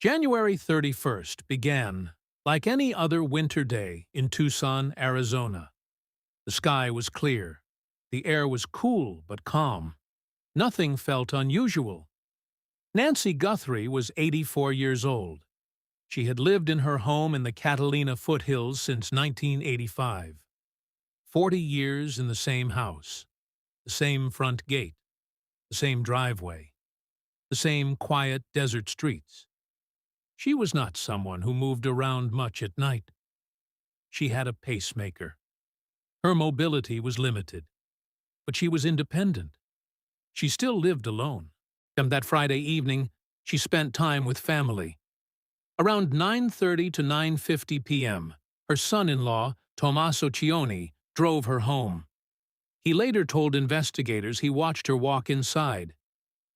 January 31st began like any other winter day in Tucson, Arizona. The sky was clear. The air was cool but calm. Nothing felt unusual. Nancy Guthrie was 84 years old. She had lived in her home in the Catalina foothills since 1985. 40 years in the same house, the same front gate, the same driveway, the same quiet desert streets. She was not someone who moved around much at night. She had a pacemaker. Her mobility was limited, but she was independent. She still lived alone. And that Friday evening, she spent time with family. Around 9:30 to 9:50 p.m., her son-in-law, Tommaso Cioni, drove her home. He later told investigators he watched her walk inside.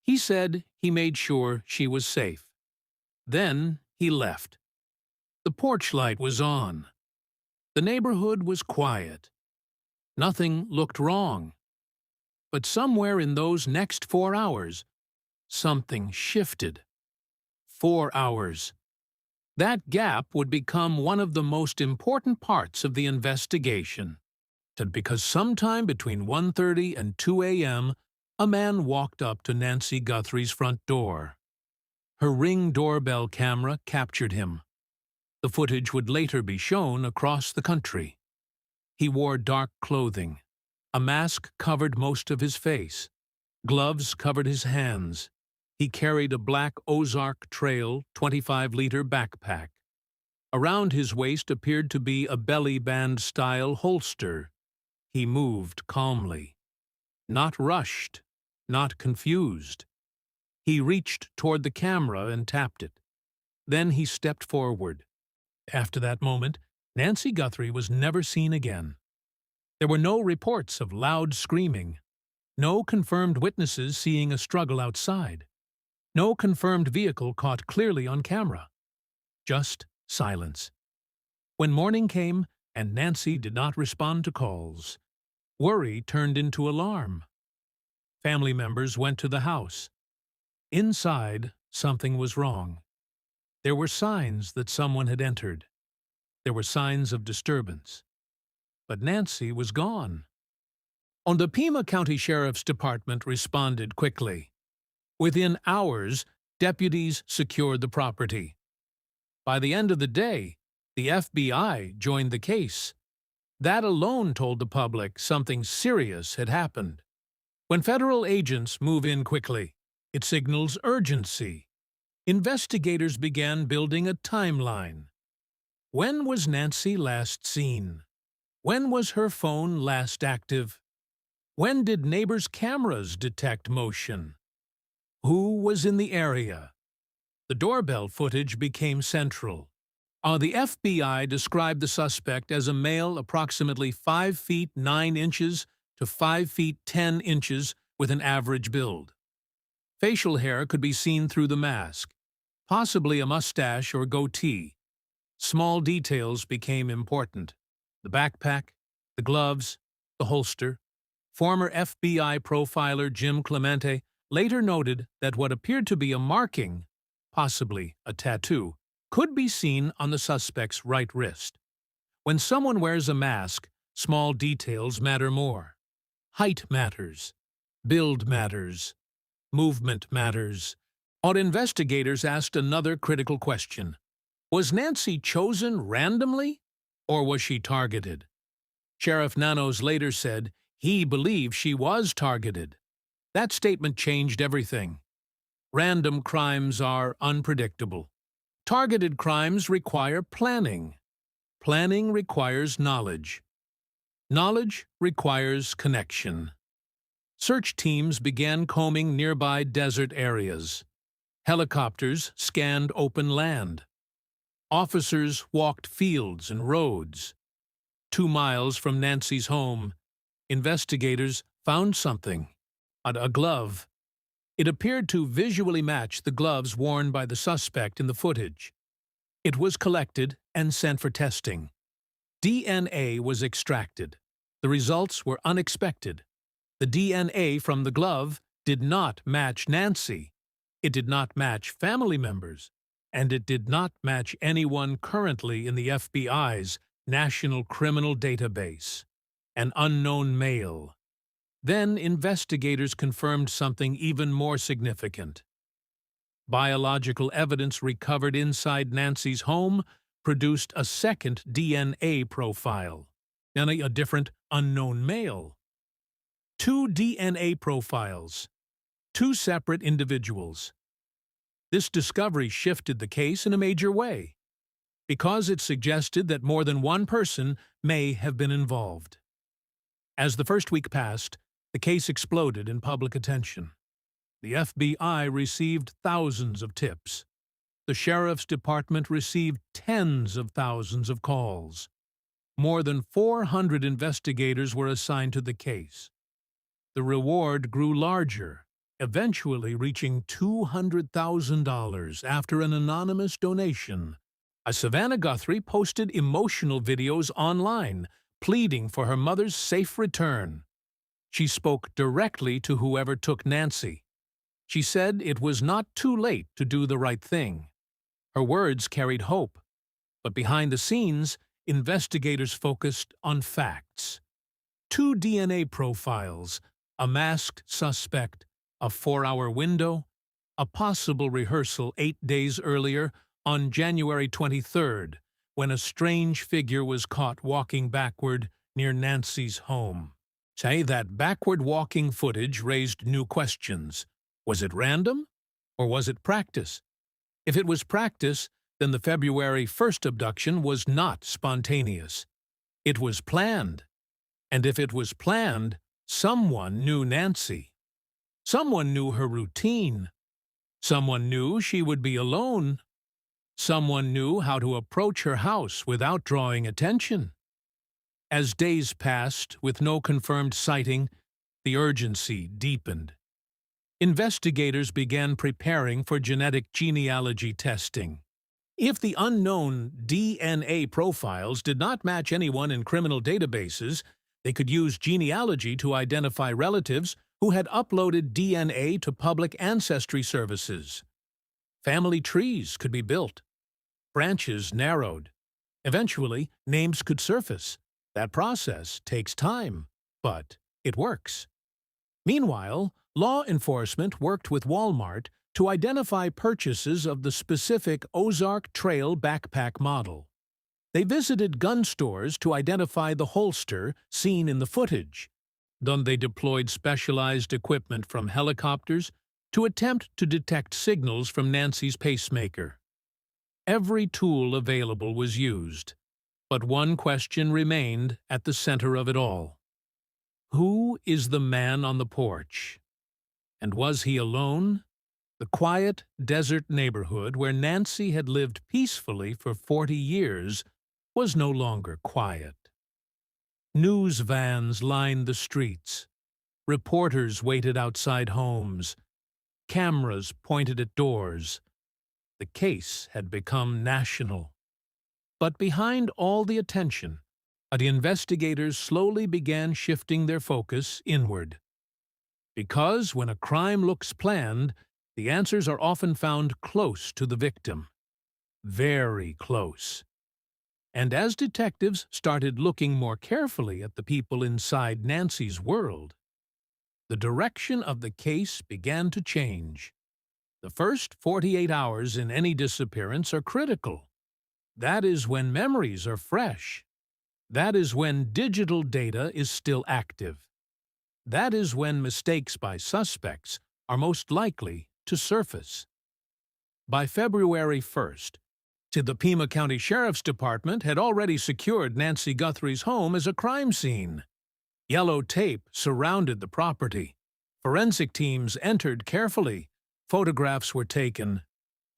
He said he made sure she was safe. Then he left. The porch light was on. The neighborhood was quiet. Nothing looked wrong. But somewhere in those next 4 hours, something shifted. 4 hours. That gap would become one of the most important parts of the investigation. Because sometime between 1:30 and 2 a.m., a man walked up to Nancy Guthrie's front door. Her Ring doorbell camera captured him. The footage would later be shown across the country. He wore dark clothing. A mask covered most of his face. Gloves covered his hands. He carried a black Ozark Trail 25-liter backpack. Around his waist appeared to be a belly band-style holster. He moved calmly. Not rushed, not confused. He reached toward the camera and tapped it. Then he stepped forward. After that moment, Nancy Guthrie was never seen again. There were no reports of loud screaming, no confirmed witnesses seeing a struggle outside, no confirmed vehicle caught clearly on camera. Just silence. When morning came and Nancy did not respond to calls, worry turned into alarm. Family members went to the house. Inside, something was wrong. There were signs that someone had entered. There were signs of disturbance. But Nancy was gone. The Pima County Sheriff's Department responded quickly. Within hours, deputies secured the property. By the end of the day, the FBI joined the case. That alone told the public something serious had happened. When federal agents move in quickly, it signals urgency. Investigators began building a timeline. When was Nancy last seen? When was her phone last active? When did neighbors' cameras detect motion? Who was in the area? The doorbell footage became central. The FBI described the suspect as a male approximately 5 feet 9 inches to 5 feet 10 inches with an average build. Facial hair could be seen through the mask, possibly a mustache or goatee. Small details became important. The backpack, the gloves, the holster. Former FBI profiler Jim Clemente later noted that what appeared to be a marking, possibly a tattoo, could be seen on the suspect's right wrist. When someone wears a mask, small details matter more. Height matters. Build matters. Movement matters. Our investigators asked another critical question. Was Nancy chosen randomly, or was she targeted? Sheriff Nanos later said he believed she was targeted. That statement changed everything. Random crimes are unpredictable. Targeted crimes require planning. Planning requires knowledge. Knowledge requires connection. Search teams began combing nearby desert areas. Helicopters scanned open land. Officers walked fields and roads. 2 miles from Nancy's home, investigators found something. A glove. It appeared to visually match the gloves worn by the suspect in the footage. It was collected and sent for testing. DNA was extracted. The results were unexpected. The DNA from the glove did not match Nancy. It did not match family members. and it did not match anyone currently in the FBI's National Criminal Database, an unknown male. Then investigators confirmed something even more significant. Biological evidence recovered inside Nancy's home produced a second DNA profile, and a different unknown male. 2 DNA profiles, 2 separate individuals. This discovery shifted the case in a major way, because it suggested that more than one person may have been involved. As the first week passed, the case exploded in public attention. The FBI received thousands of tips. The Sheriff's Department received tens of thousands of calls. More than 400 investigators were assigned to the case. The reward grew larger, eventually reaching $200,000 after an anonymous donation. A Savannah Guthrie posted emotional videos online, pleading for her mother's safe return. She spoke directly to whoever took Nancy. She said it was not too late to do the right thing. Her words carried hope, but behind the scenes, investigators focused on facts. 2 DNA profiles, a masked suspect, a 4-hour window, a possible rehearsal 8 days earlier on January 23rd, when a strange figure was caught walking backward near Nancy's home. Say that backward walking footage raised new questions. Was it random, or was it practice? If it was practice, then the February 1st abduction was not spontaneous. It was planned. And if it was planned, someone knew Nancy. Someone knew her routine. Someone knew she would be alone. Someone knew how to approach her house without drawing attention. As days passed, with no confirmed sighting, the urgency deepened. Investigators began preparing for genetic genealogy testing. If the unknown DNA profiles did not match anyone in criminal databases, they could use genealogy to identify relatives who had uploaded DNA to public ancestry services. Family trees could be built, branches narrowed. Eventually, names could surface. That process takes time, but it works. Meanwhile, law enforcement worked with Walmart to identify purchases of the specific Ozark Trail backpack model. They visited gun stores to identify the holster seen in the footage. Then they deployed specialized equipment from helicopters to attempt to detect signals from Nancy's pacemaker. Every tool available was used, but one question remained at the center of it all. Who is the man on the porch? And was he alone? The quiet desert neighborhood where Nancy had lived peacefully for 40 years was no longer quiet. News vans lined the streets. Reporters waited outside homes. Cameras pointed at doors. The case had become national. But behind all the attention, the investigators slowly began shifting their focus inward. Because when a crime looks planned, the answers are often found close to the victim. Very close. And as detectives started looking more carefully at the people inside Nancy's world, the direction of the case began to change. The first 48 hours in any disappearance are critical. That is when memories are fresh. That is when digital data is still active. That is when mistakes by suspects are most likely to surface. By February 1st, the Pima County Sheriff's Department had already secured Nancy Guthrie's home as a crime scene. Yellow tape surrounded the property. Forensic teams entered carefully. Photographs were taken.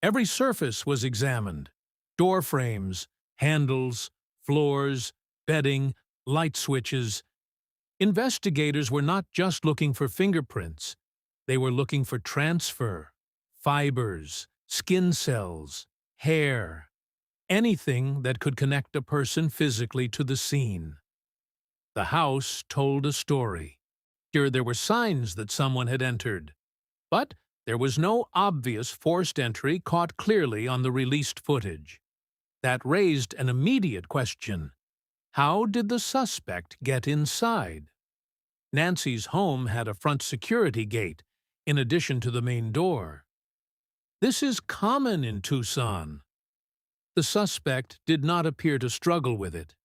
Every surface was examined. Door frames, handles, floors, bedding, light switches. Investigators were not just looking for fingerprints. They were looking for transfer, fibers, skin cells, hair, anything that could connect a person physically to the scene. The house told a story. Here there were signs that someone had entered, but There was no obvious forced entry caught clearly on the released footage. That raised an immediate question. How did the suspect get inside? Nancy's home had a front security gate, in addition to the main door. This is common in Tucson. The suspect did not appear to struggle with it.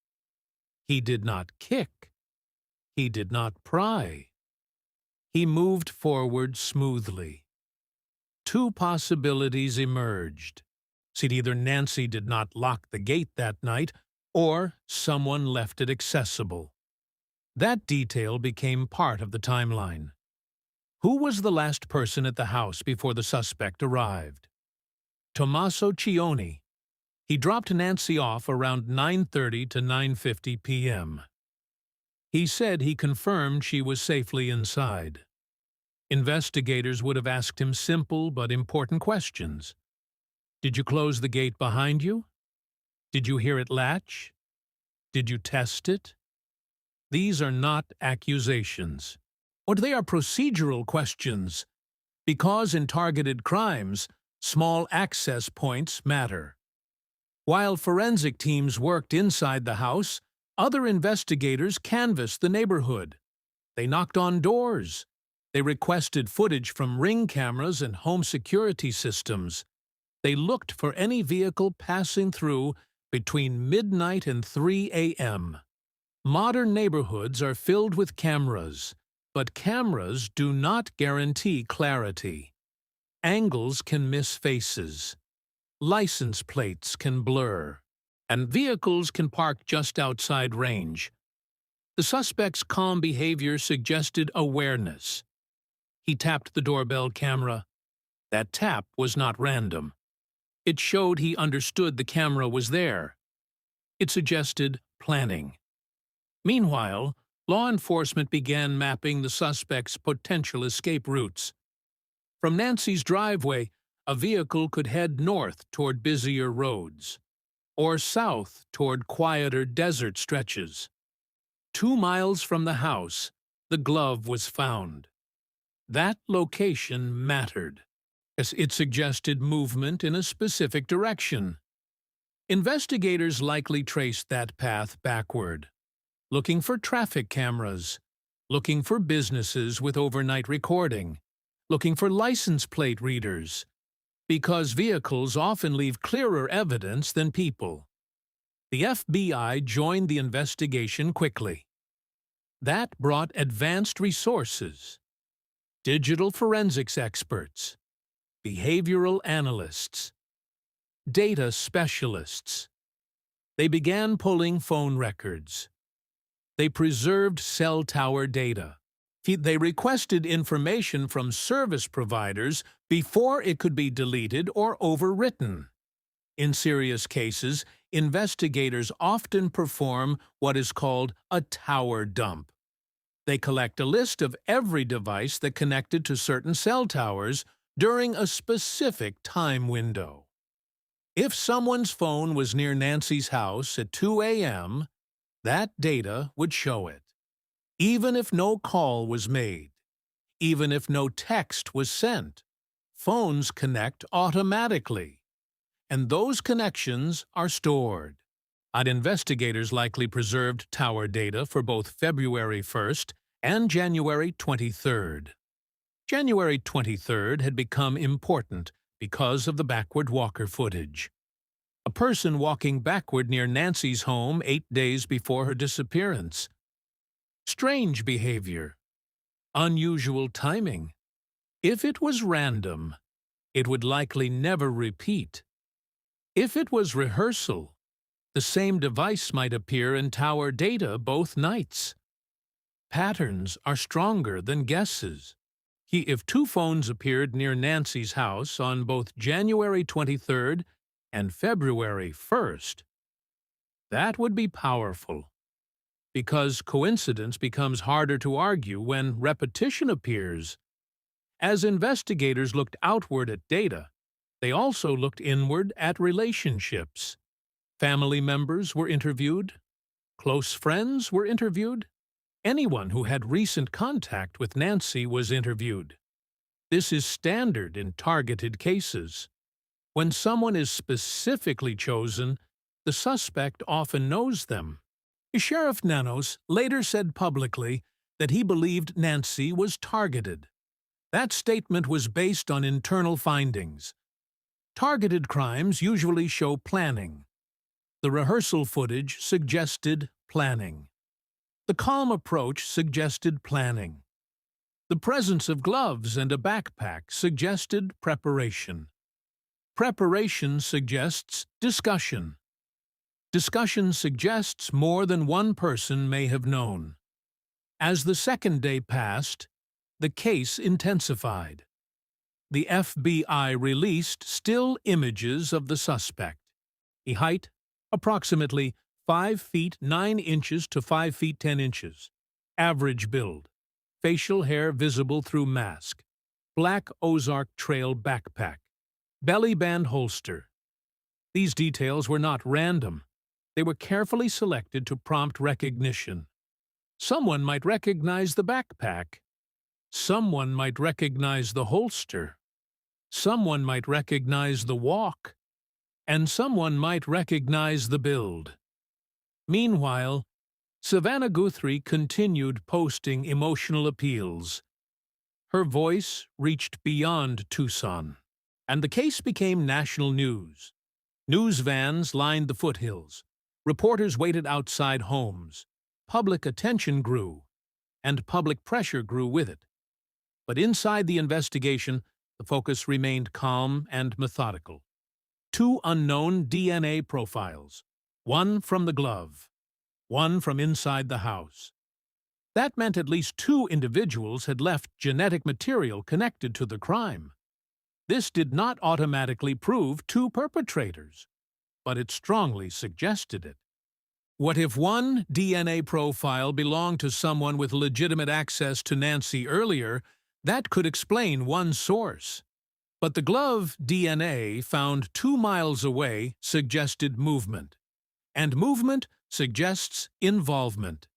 He did not kick. He did not pry. He moved forward smoothly. Two possibilities emerged. Either Nancy did not lock the gate that night, or someone left it accessible. That detail became part of the timeline. Who was the last person at the house before the suspect arrived? Tommaso Cioni. He dropped Nancy off around 9:30 to 9:50 p.m. He said he confirmed she was safely inside. Investigators would have asked him simple but important questions. Did you close the gate behind you? Did you hear it latch? Did you test it? These are not accusations, but they are procedural questions, because in targeted crimes, small access points matter. While forensic teams worked inside the house, other investigators canvassed the neighborhood. They knocked on doors. They requested footage from ring cameras and home security systems. They looked for any vehicle passing through between midnight and 3 a.m. Modern neighborhoods are filled with cameras, but cameras do not guarantee clarity. Angles can miss faces. License plates can blur, and vehicles can park just outside range. The suspect's calm behavior suggested awareness. He tapped the doorbell camera. That tap was not random. It showed he understood the camera was there. It suggested planning. Meanwhile, law enforcement began mapping the suspect's potential escape routes. From Nancy's driveway, a vehicle could head north toward busier roads, or south toward quieter desert stretches. 2 miles from the house, the glove was found. That location mattered, as it suggested movement in a specific direction. Investigators likely traced that path backward, looking for traffic cameras, looking for businesses with overnight recording, looking for license plate readers, because vehicles often leave clearer evidence than people. The FBI joined the investigation quickly. That brought advanced resources, digital forensics experts, behavioral analysts, data specialists. They began pulling phone records. They preserved cell tower data. They requested information from service providers before it could be deleted or overwritten. In serious cases, investigators often perform what is called a tower dump. They collect a list of every device that connected to certain cell towers during a specific time window. If someone's phone was near Nancy's house at 2 a.m., that data would show it. Even if no call was made, even if no text was sent, phones connect automatically, and those connections are stored. Investigators likely preserved tower data for both February 1st and January 23rd. January 23rd had become important because of the backward walker footage. A person walking backward near Nancy's home 8 days before her disappearance. Strange behavior. Unusual timing. If it was random, it would likely never repeat. If it was rehearsal, the same device might appear in tower data both nights. Patterns are stronger than guesses. If 2 phones appeared near Nancy's house on both January 23rd and February 1st, that would be powerful, because coincidence becomes harder to argue when repetition appears. As investigators looked outward at data, they also looked inward at relationships. Family members were interviewed. Close friends were interviewed. Anyone who had recent contact with Nancy was interviewed. This is standard in targeted cases. When someone is specifically chosen, the suspect often knows them. Sheriff Nanos later said publicly that he believed Nancy was targeted. That statement was based on internal findings. Targeted crimes usually show planning. The rehearsal footage suggested planning. The calm approach suggested planning. The presence of gloves and a backpack suggested preparation. Preparation suggests discussion. Discussion suggests more than one person may have known. As the second day passed, the case intensified. The FBI released still images of the suspect. Height, approximately 5 feet 9 inches to 5 feet 10 inches. Average build. Facial hair visible through mask. Black Ozark Trail backpack. Belly band holster. These details were not random. They were carefully selected to prompt recognition. Someone might recognize the backpack. Someone might recognize the holster. Someone might recognize the walk. And someone might recognize the build. Meanwhile, Savannah Guthrie continued posting emotional appeals. Her voice reached beyond Tucson, and the case became national news. News vans lined the foothills. Reporters waited outside homes. Public attention grew, and public pressure grew with it. But inside the investigation, the focus remained calm and methodical. 2 unknown DNA profiles, one from the glove, one from inside the house. That meant at least 2 individuals had left genetic material connected to the crime. This did not automatically prove 2 perpetrators, but it strongly suggested it. What if one DNA profile belonged to someone with legitimate access to Nancy earlier? That could explain one source. But the glove DNA found 2 miles away suggested movement. And movement suggests involvement.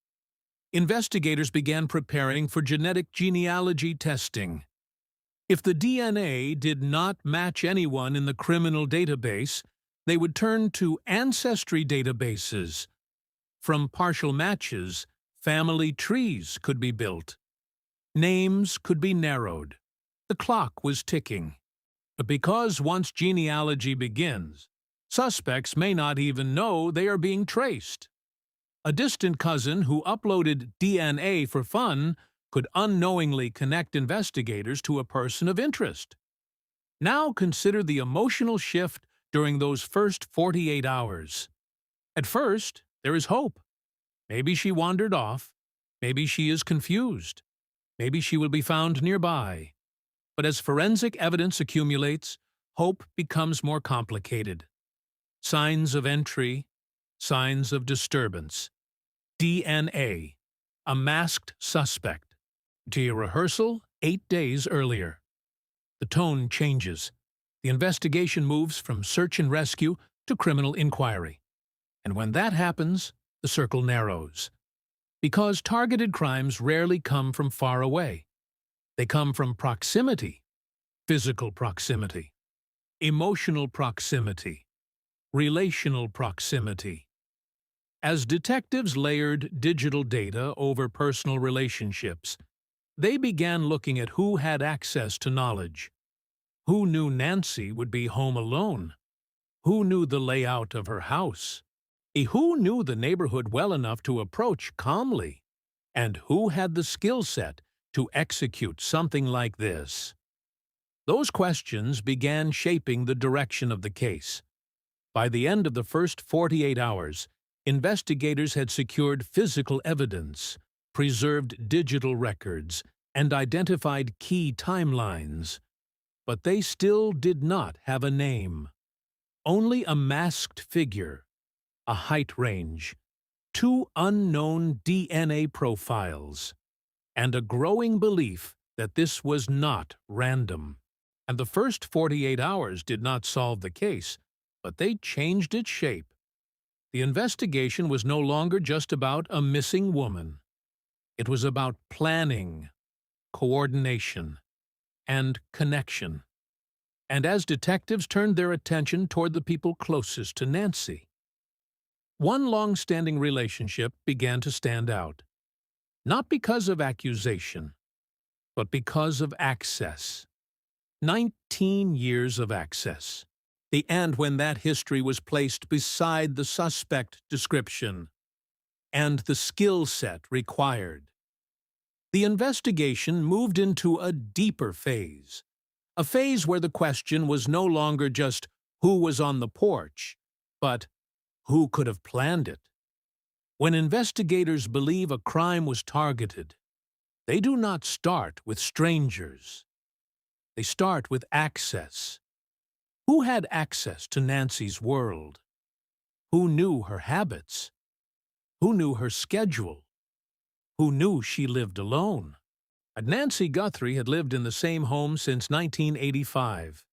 Investigators began preparing for genetic genealogy testing. If the DNA did not match anyone in the criminal database, they would turn to ancestry databases. From partial matches, family trees could be built. Names could be narrowed. The clock was ticking. But because once genealogy begins, suspects may not even know they are being traced. A distant cousin who uploaded DNA for fun could unknowingly connect investigators to a person of interest. Now consider the emotional shift during those first 48 hours. At first, there is hope. Maybe she wandered off. Maybe she is confused. Maybe she will be found nearby. But as forensic evidence accumulates, hope becomes more complicated. Signs of entry, signs of disturbance. DNA, a masked suspect. To a rehearsal 8 days earlier. The tone changes. The investigation moves from search and rescue to criminal inquiry. And when that happens, the circle narrows. Because targeted crimes rarely come from far away. They come from proximity, physical proximity, emotional proximity, relational proximity. As detectives layered digital data over personal relationships, they began looking at who had access to knowledge. Who knew Nancy would be home alone? Who knew the layout of her house? Who knew the neighborhood well enough to approach calmly? And who had the skill set to execute something like this? Those questions began shaping the direction of the case. By the end of the first 48 hours, investigators had secured physical evidence, preserved digital records, and identified key timelines. But they still did not have a name. Only a masked figure, a height range, 2 unknown DNA profiles, and a growing belief that this was not random. And the first 48 hours did not solve the case, but they changed its shape. The investigation was no longer just about a missing woman. It was about planning, coordination, and connection. And as detectives turned their attention toward the people closest to Nancy, one long-standing relationship began to stand out. Not because of accusation, but because of access. 19 years of access. And when that history was placed beside the suspect description and the skill set required, the investigation moved into a deeper phase. A phase where the question was no longer just who was on the porch, but who could have planned it. When investigators believe a crime was targeted, they do not start with strangers. They start with access. Who had access to Nancy's world? Who knew her habits? Who knew her schedule? Who knew she lived alone? Nancy Guthrie had lived in the same home since 1985.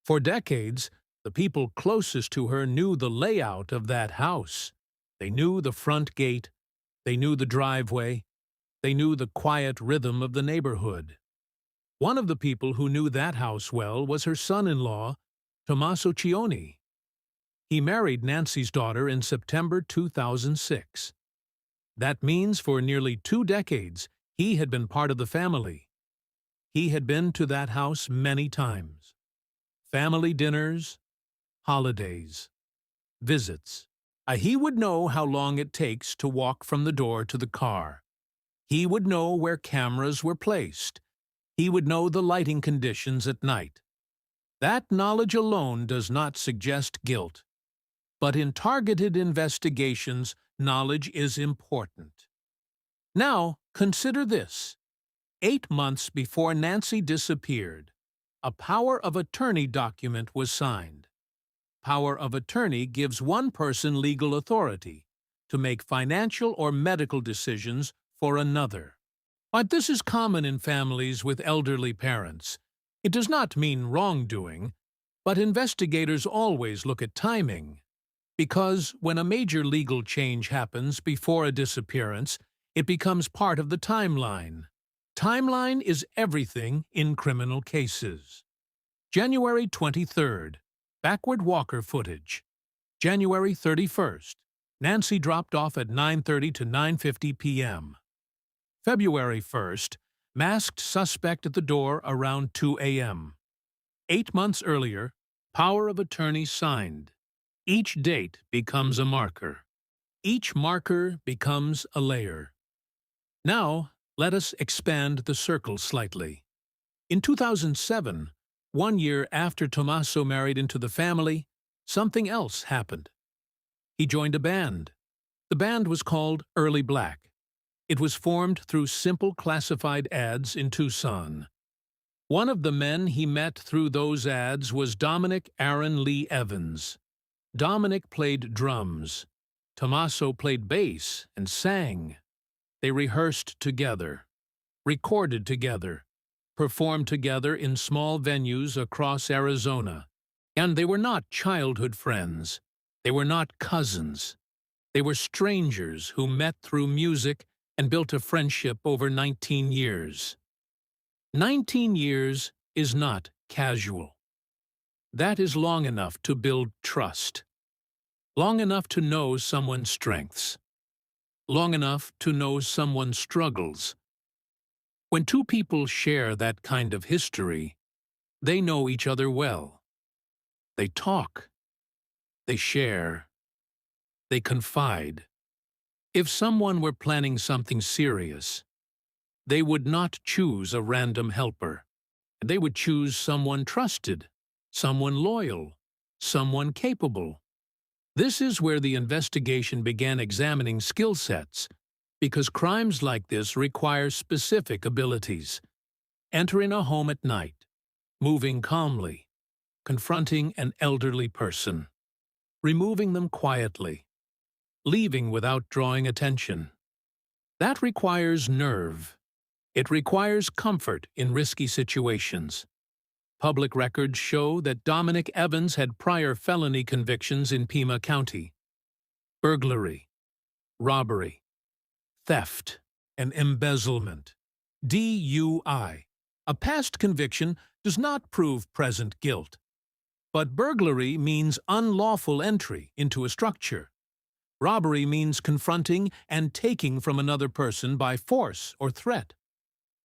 For decades, the people closest to her knew the layout of that house. They knew the front gate, they knew the driveway, they knew the quiet rhythm of the neighborhood. One of the people who knew that house well was her son-in-law, Tommaso Cioni. He married Nancy's daughter in September 2006. That means for nearly 2 decades, he had been part of the family. He had been to that house many times. Family dinners, holidays, visits. He would know how long it takes to walk from the door to the car. He would know where cameras were placed. He would know the lighting conditions at night. That knowledge alone does not suggest guilt. But in targeted investigations, knowledge is important. Now, consider this. 8 months before Nancy disappeared, a power of attorney document was signed. Power of attorney gives one person legal authority to make financial or medical decisions for another. But this is common in families with elderly parents. It does not mean wrongdoing, but investigators always look at timing. Because when a major legal change happens before a disappearance, it becomes part of the timeline. Timeline is everything in criminal cases. January 23rd, backward walker footage. January 31st, Nancy dropped off at 9:30 to 9:50 p.m. February 1st, masked suspect at the door around 2 a.m. 8 months earlier, power of attorney signed. Each date becomes a marker. Each marker becomes a layer. Now, let us expand the circle slightly. In 2007, 1 year after Tommaso married into the family, something else happened. He joined a band. The band was called Early Black. It was formed through simple classified ads in Tucson. One of the men he met through those ads was Dominic Aaron Lee Evans. Dominic played drums. Tommaso played bass and sang. They rehearsed together, recorded together, performed together in small venues across Arizona. And they were not childhood friends. They were not cousins. They were strangers who met through music and built a friendship over 19 years. 19 years is not casual. That is long enough to build trust. Long enough to know someone's strengths. Long enough to know someone's struggles. When two people share that kind of history, they know each other well. They talk. They share. They confide. If someone were planning something serious, they would not choose a random helper. They would choose someone trusted, someone loyal, someone capable. This is where the investigation began examining skill sets, because crimes like this require specific abilities. Entering a home at night, moving calmly, confronting an elderly person, removing them quietly, leaving without drawing attention. That requires nerve. It requires comfort in risky situations. Public records show that Dominic Evans had prior felony convictions in Pima County: burglary, robbery, theft, and embezzlement, DUI. A past conviction does not prove present guilt. But burglary means unlawful entry into a structure. Robbery means confronting and taking from another person by force or threat.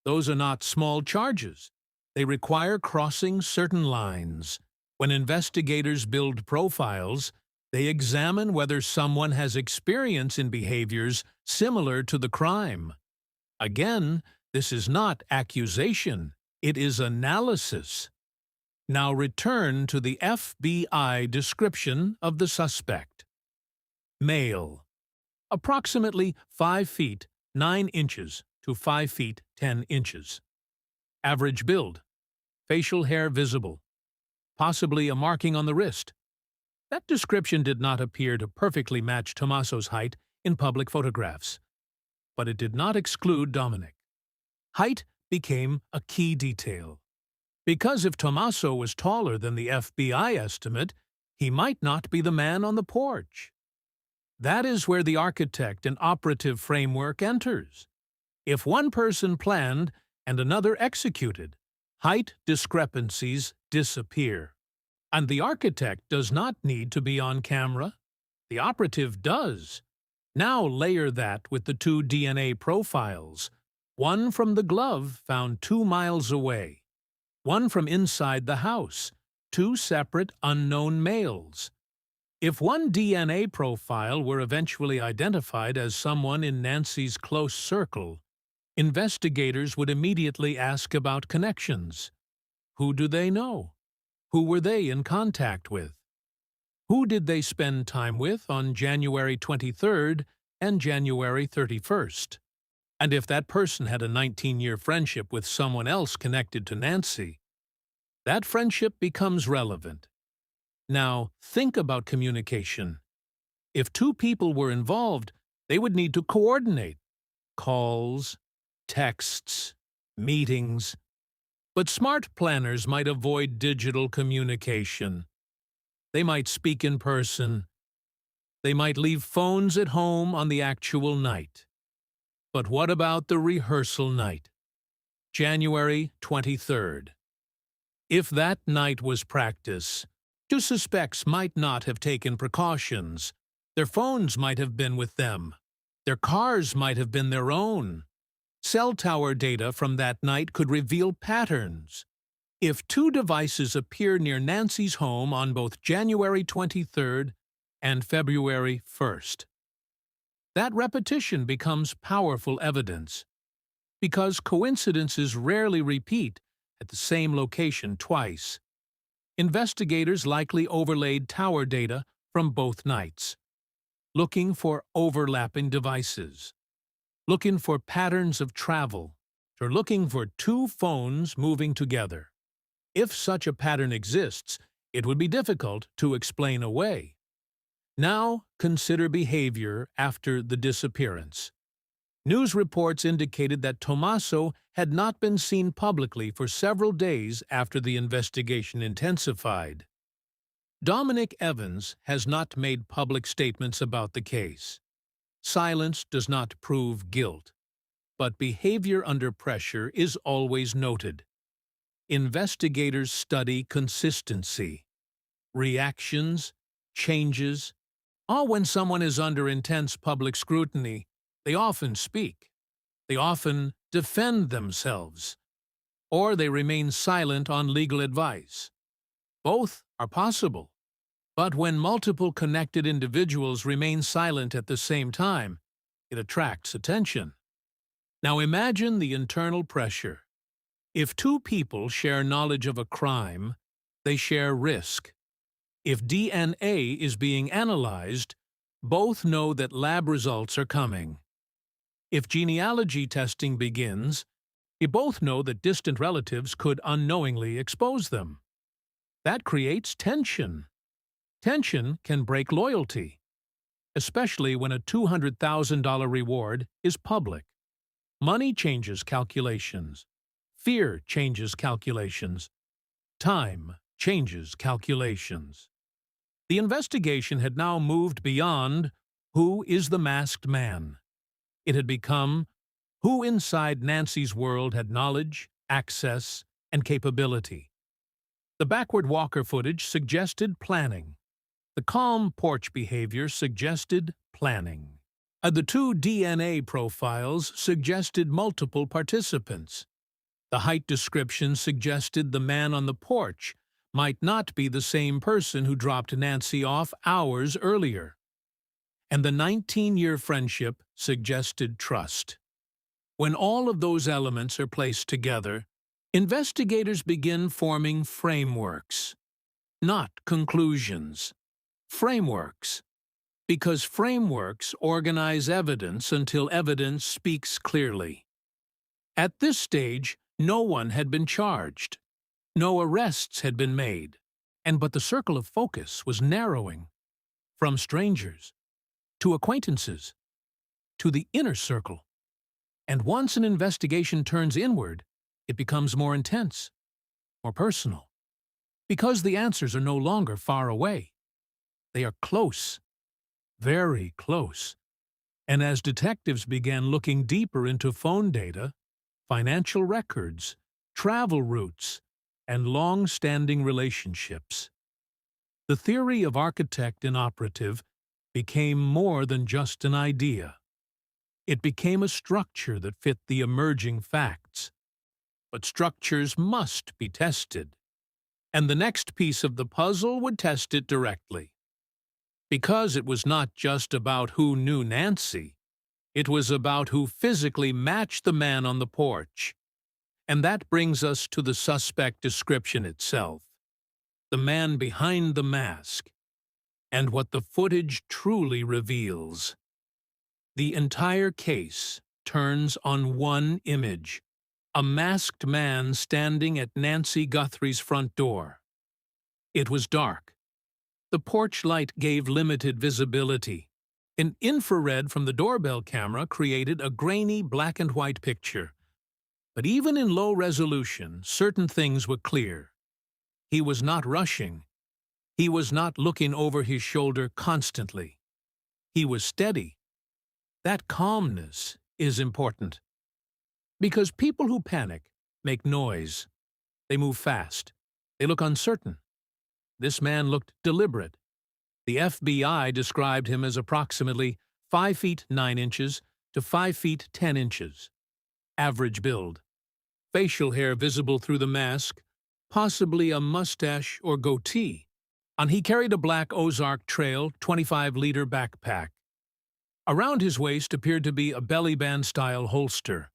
Those are not small charges. They require crossing certain lines. When investigators build profiles, they examine whether someone has experience in behaviors similar to the crime. Again, this is not accusation, it is analysis. Now return to the FBI description of the suspect. Male. Approximately 5 feet 9 inches to 5 feet 10 inches. Average build. Facial hair visible. Possibly a marking on the wrist. That description did not appear to perfectly match Tommaso's height in public photographs. But it did not exclude Dominic. Height became a key detail. Because if Tommaso was taller than the FBI estimate, he might not be the man on the porch. That is where the architect and operative framework enters. If one person planned and another executed, height discrepancies disappear. And the architect does not need to be on camera. The operative does. Now layer that with the 2 DNA profiles, one from the glove found 2 miles away, one from inside the house, 2 separate unknown males. If one DNA profile were eventually identified as someone in Nancy's close circle, investigators would immediately ask about connections. Who do they know? Who were they in contact with? Who did they spend time with on January 23rd and January 31st? And if that person had a 19-year friendship with someone else connected to Nancy, that friendship becomes relevant. Now, think about communication. If 2 people were involved, they would need to coordinate. Calls, texts, meetings. But smart planners might avoid digital communication. They might speak in person. They might leave phones at home on the actual night. But what about the rehearsal night? January 23rd. If that night was practice, 2 suspects might not have taken precautions. Their phones might have been with them. Their cars might have been their own. Cell tower data from that night could reveal patterns. If 2 devices appear near Nancy's home on both January 23rd and February 1st, that repetition becomes powerful evidence. Because coincidences rarely repeat at the same location twice, investigators likely overlaid tower data from both nights, looking for overlapping devices, looking for patterns of travel, or looking for 2 phones moving together. If such a pattern exists, it would be difficult to explain away. Now consider behavior after the disappearance. News reports indicated that Tommaso had not been seen publicly for several days after the investigation intensified. Dominic Evans has not made public statements about the case. Silence does not prove guilt, but behavior under pressure is always noted. Investigators study consistency, reactions, changes. When someone is under intense public scrutiny, they often speak. They often defend themselves, or they remain silent on legal advice. Both are possible. But when multiple connected individuals remain silent at the same time, it attracts attention. Now imagine the internal pressure. If 2 people share knowledge of a crime, they share risk. If DNA is being analyzed, both know that lab results are coming. If genealogy testing begins, they both know that distant relatives could unknowingly expose them. That creates tension. Tension can break loyalty, especially when a $200,000 reward is public. Money changes calculations. Fear changes calculations. Time changes calculations. The investigation had now moved beyond who is the masked man. It had become who inside Nancy's world had knowledge, access, and capability. The backward walker footage suggested planning. The calm porch behavior suggested planning. The two DNA profiles suggested multiple participants. The height description suggested the man on the porch might not be the same person who dropped Nancy off hours earlier. And the 19-year friendship suggested trust. When all of those elements are placed together, investigators begin forming frameworks, not conclusions. Frameworks. Because frameworks organize evidence until evidence speaks clearly. At this stage, no one had been charged. No arrests had been made. But the circle of focus was narrowing. From strangers, to acquaintances, to the inner circle. And once an investigation turns inward, it becomes more intense, more personal. Because the answers are no longer far away. They are close. Very close. And as detectives began looking deeper into phone data, financial records, travel routes, and long-standing relationships, the theory of architect and operative became more than just an idea. It became a structure that fit the emerging facts. But structures must be tested. And the next piece of the puzzle would test it directly. Because it was not just about who knew Nancy, it was about who physically matched the man on the porch. And that brings us to the suspect description itself, the man behind the mask, and what the footage truly reveals. The entire case turns on one image, a masked man standing at Nancy Guthrie's front door. It was dark. The porch light gave limited visibility. An infrared from the doorbell camera created a grainy black and white picture. But even in low resolution, certain things were clear. He was not rushing. He was not looking over his shoulder constantly. He was steady. That calmness is important. Because people who panic make noise. They move fast. They look uncertain. This man looked deliberate. The FBI described him as approximately 5 feet 9 inches to 5 feet 10 inches. Average build. Facial hair visible through the mask, possibly a mustache or goatee. And he carried a black Ozark Trail 25-liter backpack. Around his waist appeared to be a belly band-style holster.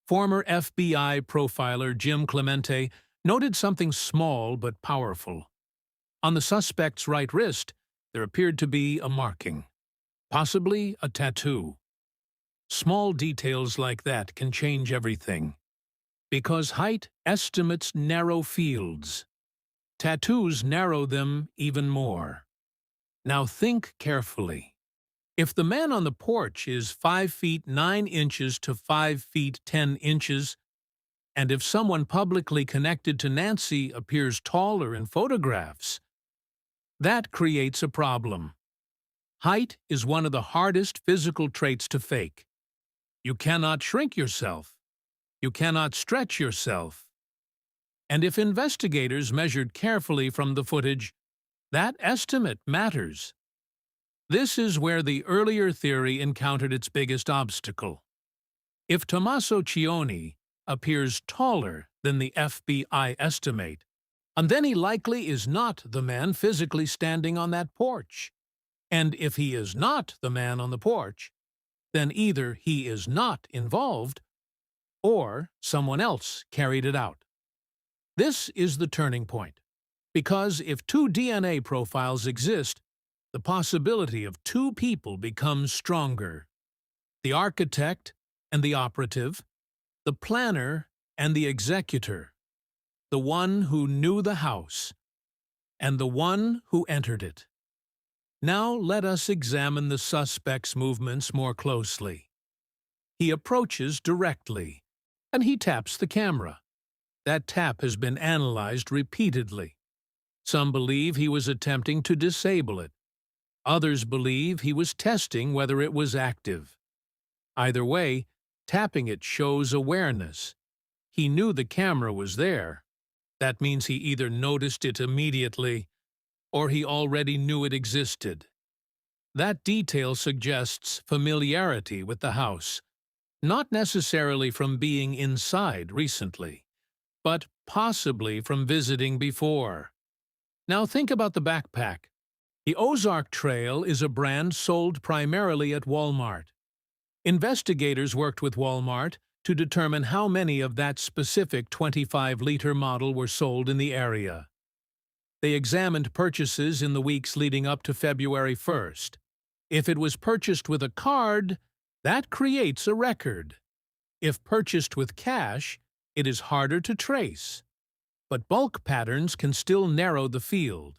Former FBI profiler Jim Clemente noted something small but powerful. On the suspect's right wrist, there appeared to be a marking, possibly a tattoo. Small details like that can change everything. Because height estimates narrow fields. Tattoos narrow them even more. Now think carefully. If the man on the porch is 5 feet 9 inches to 5 feet 10 inches, and if someone publicly connected to Nancy appears taller in photographs, that creates a problem. Height is one of the hardest physical traits to fake. You cannot shrink yourself. You cannot stretch yourself. And if investigators measured carefully from the footage, that estimate matters. This is where the earlier theory encountered its biggest obstacle. If Tommaso Cioni appears taller than the FBI estimate, and then he likely is not the man physically standing on that porch. And if he is not the man on the porch, then either he is not involved, or someone else carried it out. This is the turning point, because if 2 DNA profiles exist, the possibility of 2 people becomes stronger. The architect and the operative, the planner and the executor, the one who knew the house, and the one who entered it. Now let us examine the suspect's movements more closely. He approaches directly, and he taps the camera. That tap has been analyzed repeatedly. Some believe he was attempting to disable it. Others believe he was testing whether it was active. Either way, tapping it shows awareness. he knew the camera was there. That means he either noticed it immediately or he already knew it existed. That detail suggests familiarity with the house, not necessarily from being inside recently, but possibly from visiting before. Now think about the backpack. The Ozark Trail is a brand sold primarily at Walmart. Investigators worked with Walmart to determine how many of that specific 25-liter model were sold in the area. They examined purchases in the weeks leading up to February 1st. If it was purchased with a card, that creates a record. If purchased with cash, it is harder to trace. But bulk patterns can still narrow the field.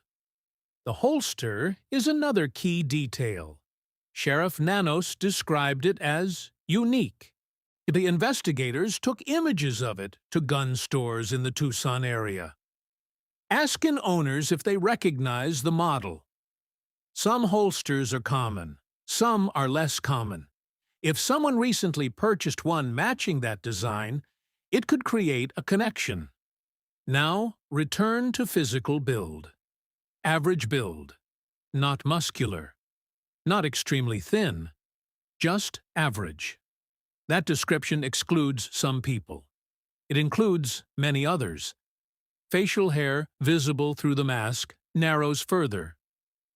The holster is another key detail. Sheriff Nanos described it as unique. The investigators took images of it to gun stores in the Tucson area. Asking owners if they recognize the model. Some holsters are common, some are less common. If someone recently purchased one matching that design, it could create a connection. Now, return to physical build. Average build. Not muscular. Not extremely thin. Just average. That description excludes some people. It includes many others. Facial hair visible through the mask narrows further.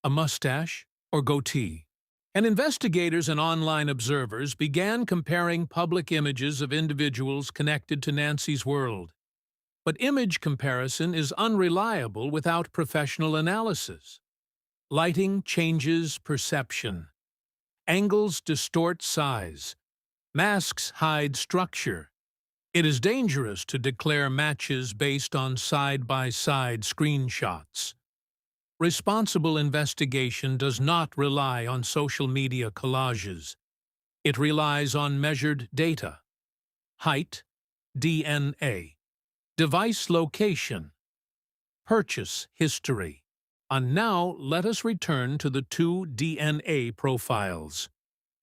A mustache or goatee. And investigators and online observers began comparing public images of individuals connected to Nancy's world. But image comparison is unreliable without professional analysis. Lighting changes perception. Angles distort size. Masks hide structure. It is dangerous to declare matches based on side-by-side screenshots. Responsible investigation does not rely on social media collages. It relies on measured data. Height, DNA. Device location. Purchase history. And now let us return to the two DNA profiles.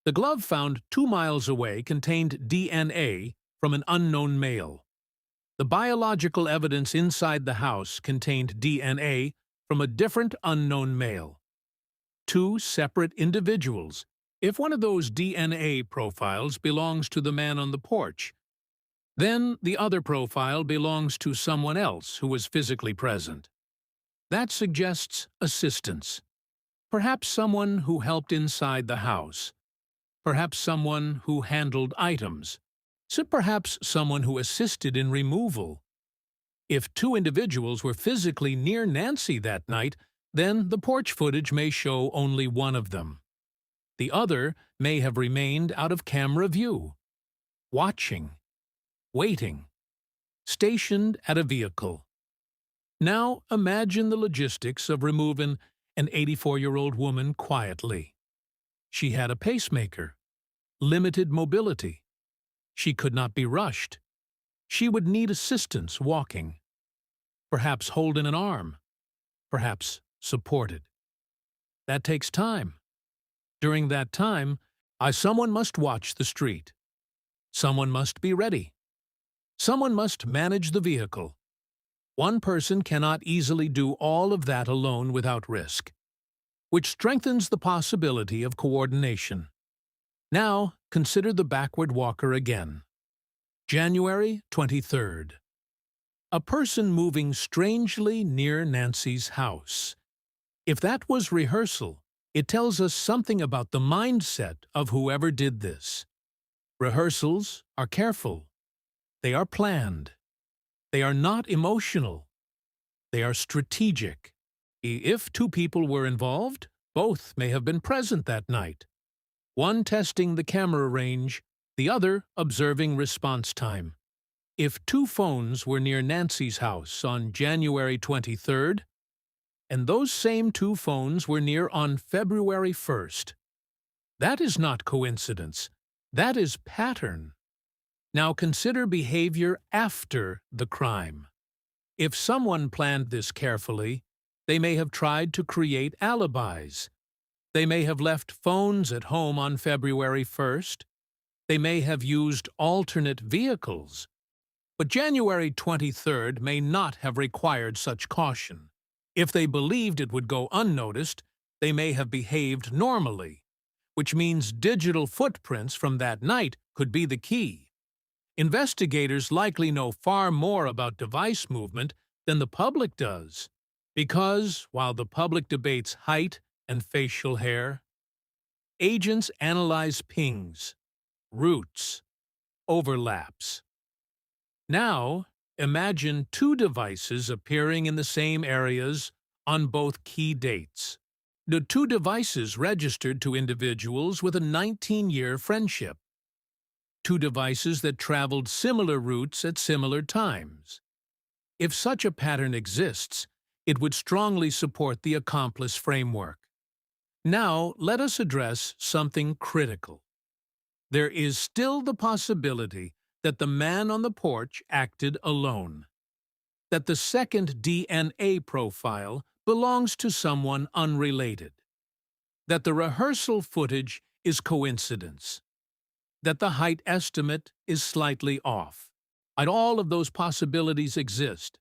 The glove found 2 miles away contained DNA from an unknown male. The biological evidence inside the house contained DNA from a different unknown male. Two separate individuals, if one of those DNA profiles belongs to the man on the porch. Then the other profile belongs to someone else who was physically present. That suggests assistance. Perhaps someone who helped inside the house. Perhaps someone who handled items. So perhaps someone who assisted in removal. If two individuals were physically near Nancy that night, then the porch footage may show only one of them. The other may have remained out of camera view, watching, waiting, stationed at a vehicle. Now imagine the logistics of removing an 84-year-old woman quietly. She had a pacemaker, limited mobility. She could not be rushed. She would need assistance walking, perhaps holding an arm, perhaps supported. That takes time. During that time, someone must watch the street. Someone must be ready. Someone must manage the vehicle. One person cannot easily do all of that alone without risk, which strengthens the possibility of coordination. Now, consider the backward walker again. January 23rd. A person moving strangely near Nancy's house. If that was rehearsal, it tells us something about the mindset of whoever did this. Rehearsals are careful. They are planned. They are not emotional. They are strategic. If two people were involved, both may have been present that night. One testing the camera range, the other observing response time. If two phones were near Nancy's house on January 23rd, and those same two phones were near on February 1st, that is not coincidence. That is pattern. Now consider behavior after the crime. If someone planned this carefully, they may have tried to create alibis. They may have left phones at home on February 1st. They may have used alternate vehicles. But January 23rd may not have required such caution. If they believed it would go unnoticed, they may have behaved normally, which means digital footprints from that night could be the key. Investigators likely know far more about device movement than the public does, because, while the public debates height and facial hair, agents analyze pings, routes, overlaps. Now, imagine two devices appearing in the same areas on both key dates. The two devices registered to individuals with a 19-year friendship. Two devices that traveled similar routes at similar times. If such a pattern exists, it would strongly support the accomplice framework. Now, let us address something critical. There is still the possibility that the man on the porch acted alone. That the second DNA profile belongs to someone unrelated. That the rehearsal footage is coincidence. That the height estimate is slightly off. And all of those possibilities exist.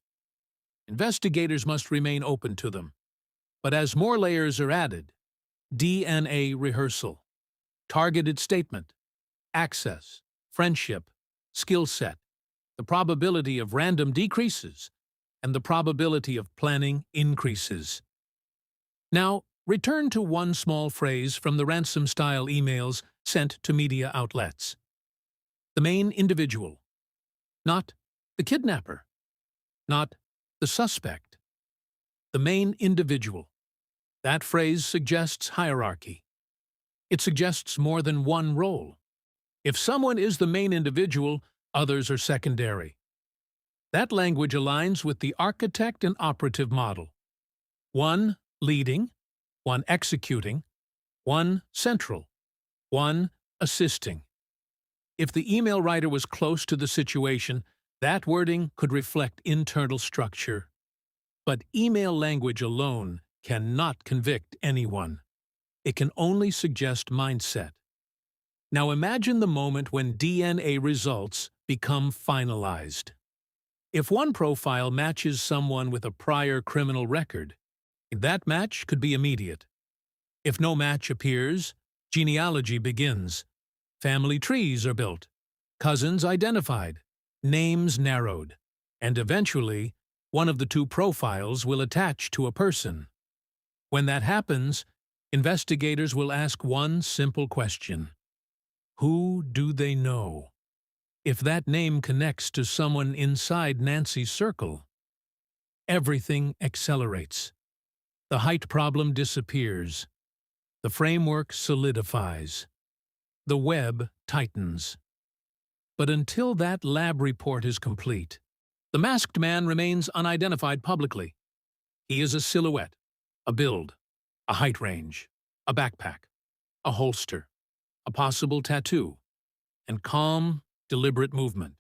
Investigators must remain open to them. But as more layers are added, DNA rehearsal, targeted statement, access, friendship, skill set, the probability of random decreases, and the probability of planning increases. Now, return to one small phrase from the ransom-style emails sent to media outlets. The main individual, not the kidnapper, not the suspect. The main individual. That phrase suggests hierarchy. It suggests more than one role. If someone is the main individual, others are secondary. That language aligns with the architect and operative model. One leading, one executing, one central, one assisting. If the email writer was close to the situation, that wording could reflect internal structure. But email language alone cannot convict anyone. It can only suggest mindset. Now imagine the moment when DNA results become finalized. If one profile matches someone with a prior criminal record, that match could be immediate. If no match appears, genealogy begins. Family trees are built, cousins identified, names narrowed, and eventually, one of the two profiles will attach to a person. When that happens, investigators will ask one simple question. Who do they know? If that name connects to someone inside Nancy's circle, everything accelerates. The height problem disappears. The framework solidifies. The web tightens. But until that lab report is complete, the masked man remains unidentified publicly. He is a silhouette, a build, a height range, a backpack, a holster, a possible tattoo, and calm, deliberate movement.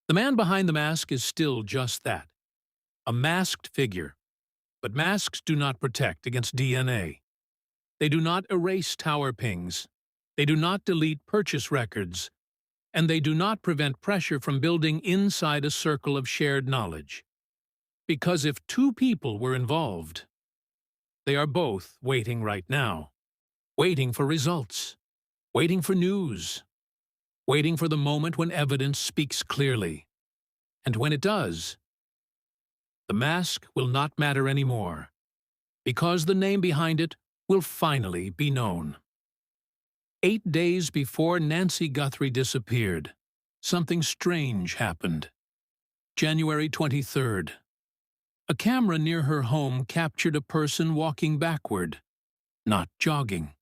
The man behind the mask is still just that, a masked figure. But masks do not protect against DNA. They do not erase tower pings. They do not delete purchase records. And they do not prevent pressure from building inside a circle of shared knowledge. Because if two people were involved, they are both waiting right now. Waiting for results. Waiting for news. Waiting for the moment when evidence speaks clearly. And when it does, the mask will not matter anymore, because the name behind it will finally be known. 8 days before Nancy Guthrie disappeared, something strange happened. January 23rd. A camera near her home captured a person walking backward, not jogging,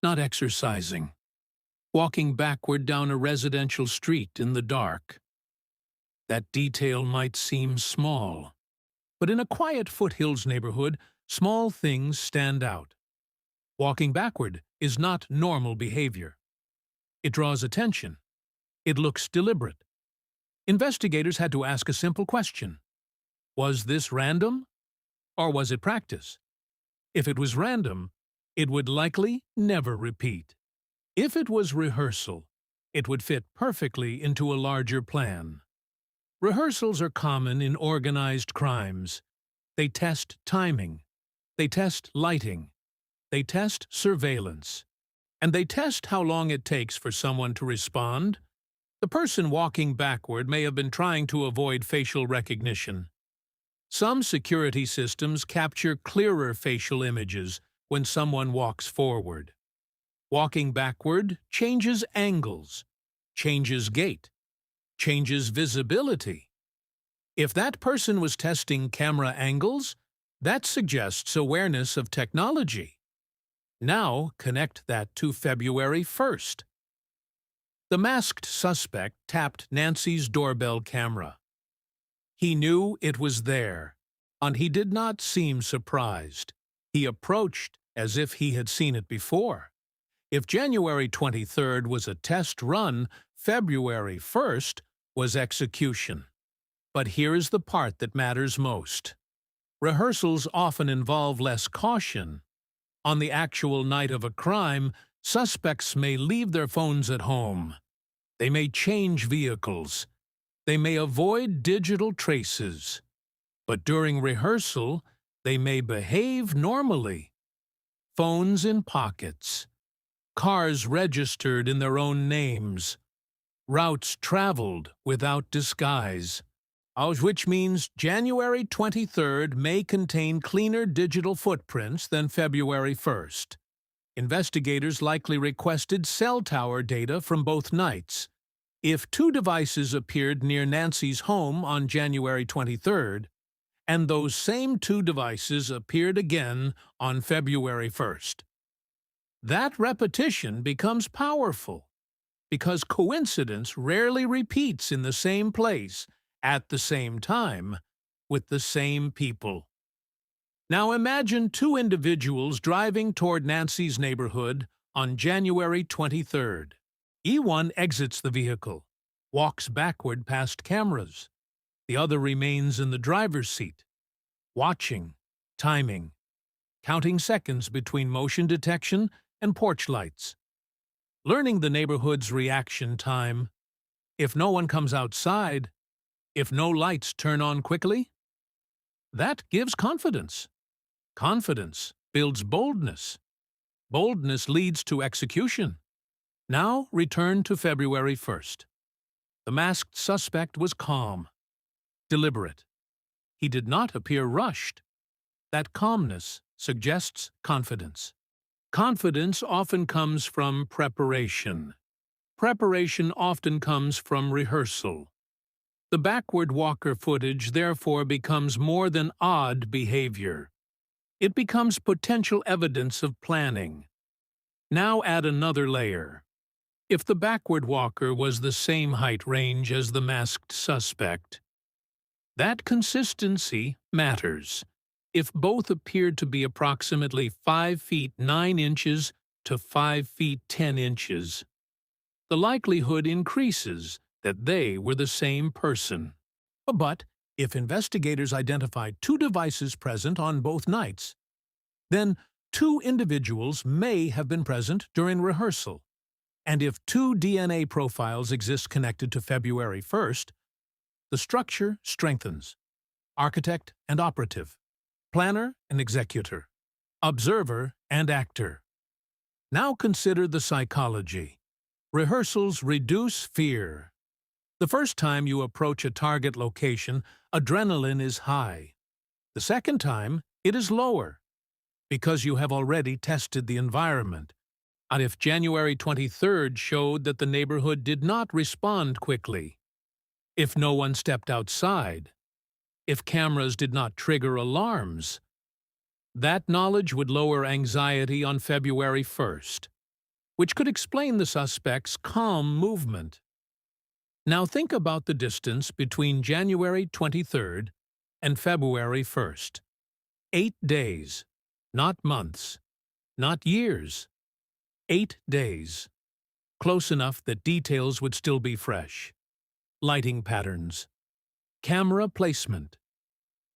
not exercising, walking backward down a residential street in the dark. That detail might seem small, but in a quiet foothills neighborhood, small things stand out. Walking backward is not normal behavior. It draws attention. It looks deliberate. Investigators had to ask a simple question. Was this random, or was it practice? If it was random, it would likely never repeat. If it was rehearsal, it would fit perfectly into a larger plan. Rehearsals are common in organized crimes. They test timing. They test lighting. They test surveillance. And they test how long it takes for someone to respond. The person walking backward may have been trying to avoid facial recognition. Some security systems capture clearer facial images when someone walks forward. Walking backward changes angles, changes gait, changes visibility. If that person was testing camera angles, that suggests awareness of technology. Now connect that to February 1st. The masked suspect tapped Nancy's doorbell camera. He knew it was there, and he did not seem surprised. He approached as if he had seen it before. If January 23rd was a test run, February 1st was execution. But here is the part that matters most. Rehearsals often involve less caution. On the actual night of a crime, suspects may leave their phones at home. They may change vehicles. They may avoid digital traces. But during rehearsal, they may behave normally. Phones in pockets. Cars registered in their own names. Routes traveled without disguise. Which means January 23rd may contain cleaner digital footprints than February 1st. Investigators likely requested cell tower data from both nights. If two devices appeared near Nancy's home on January 23rd, and those same two devices appeared again on February 1st, that repetition becomes powerful, because coincidence rarely repeats in the same place, at the same time, with the same people. Now imagine two individuals driving toward Nancy's neighborhood on January 23rd. E1 exits the vehicle, walks backward past cameras. The other remains in the driver's seat, watching, timing, counting seconds between motion detection and porch lights, learning the neighborhood's reaction time. If no one comes outside, if no lights turn on quickly, that gives confidence. Confidence builds boldness. Boldness leads to execution. Now return to February 1st. The masked suspect was calm, deliberate. He did not appear rushed. That calmness suggests confidence. Confidence often comes from preparation. Preparation often comes from rehearsal. The backward walker footage therefore becomes more than odd behavior. It becomes potential evidence of planning. Now add another layer. If the backward walker was the same height range as the masked suspect, that consistency matters. If both appeared to be approximately 5 feet 9 inches to 5 feet 10 inches, the likelihood increases that they were the same person. But if investigators identified two devices present on both nights, then two individuals may have been present during rehearsal. And if two DNA profiles exist connected to February 1st, the structure strengthens. Architect and operative, planner and executor, observer and actor. Now consider the psychology. Rehearsals reduce fear. The first time you approach a target location, adrenaline is high. The second time, it is lower, because you have already tested the environment. And if January 23rd showed that the neighborhood did not respond quickly, if no one stepped outside, if cameras did not trigger alarms, that knowledge would lower anxiety on February 1st, which could explain the suspect's calm movement. Now think about the distance between January 23rd and February 1st. 8 days, not months, not years. 8 days. Close enough that details would still be fresh. Lighting patterns. Camera placement.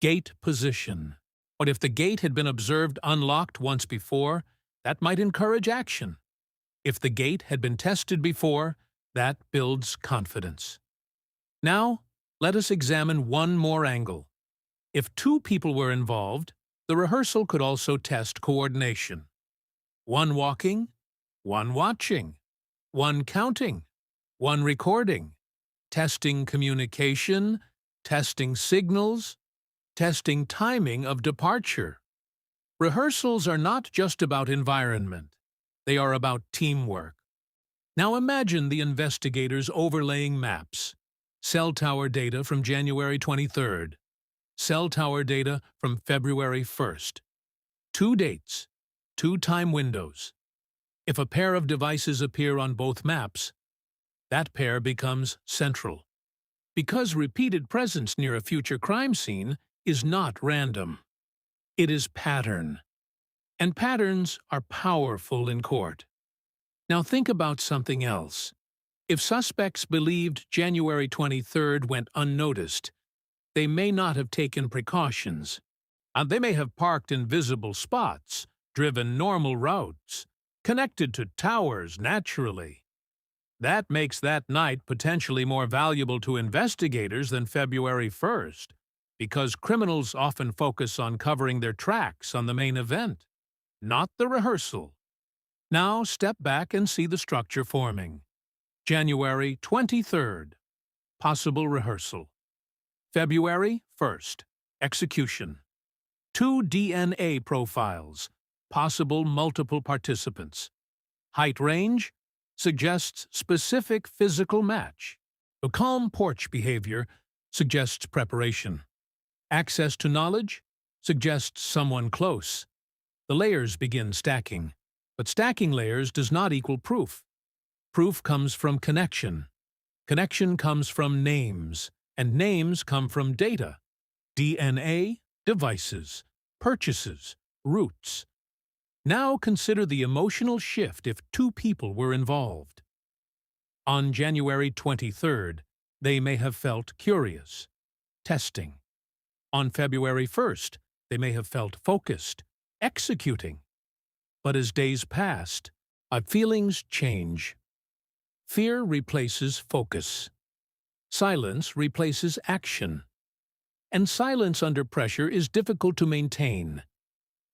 Gate position. But if the gate had been observed unlocked once before, that might encourage action. If the gate had been tested before, that builds confidence. Now, let us examine one more angle. If two people were involved, the rehearsal could also test coordination. One walking, one watching, one counting, one recording, testing communication, testing signals, testing timing of departure. Rehearsals are not just about environment. They are about teamwork. Now imagine the investigators overlaying maps. Cell tower data from January 23rd. Cell tower data from February 1st. 2 dates, 2 time windows. If a pair of devices appear on both maps, that pair becomes central. Because repeated presence near a future crime scene is not random. It is pattern. And patterns are powerful in court. Now think about something else. If suspects believed January 23rd went unnoticed, they may not have taken precautions. They may have parked in visible spots, driven normal routes, connected to towers naturally. That makes that night potentially more valuable to investigators than February 1st, because criminals often focus on covering their tracks on the main event, not the rehearsal. Now step back and see the structure forming. January 23rd, possible rehearsal. February 1st, execution. 2 DNA profiles, possible multiple participants. Height range suggests specific physical match. A calm porch behavior suggests preparation. Access to knowledge suggests someone close. The layers begin stacking, but stacking layers does not equal proof. Proof comes from connection. Connection comes from names, and names come from data. DNA, devices, purchases, routes. Now consider the emotional shift if 2 people were involved. On January 23rd, they may have felt curious, testing. On February 1st, they may have felt focused, executing. But as days passed, our feelings change. Fear replaces focus. Silence replaces action. And silence under pressure is difficult to maintain,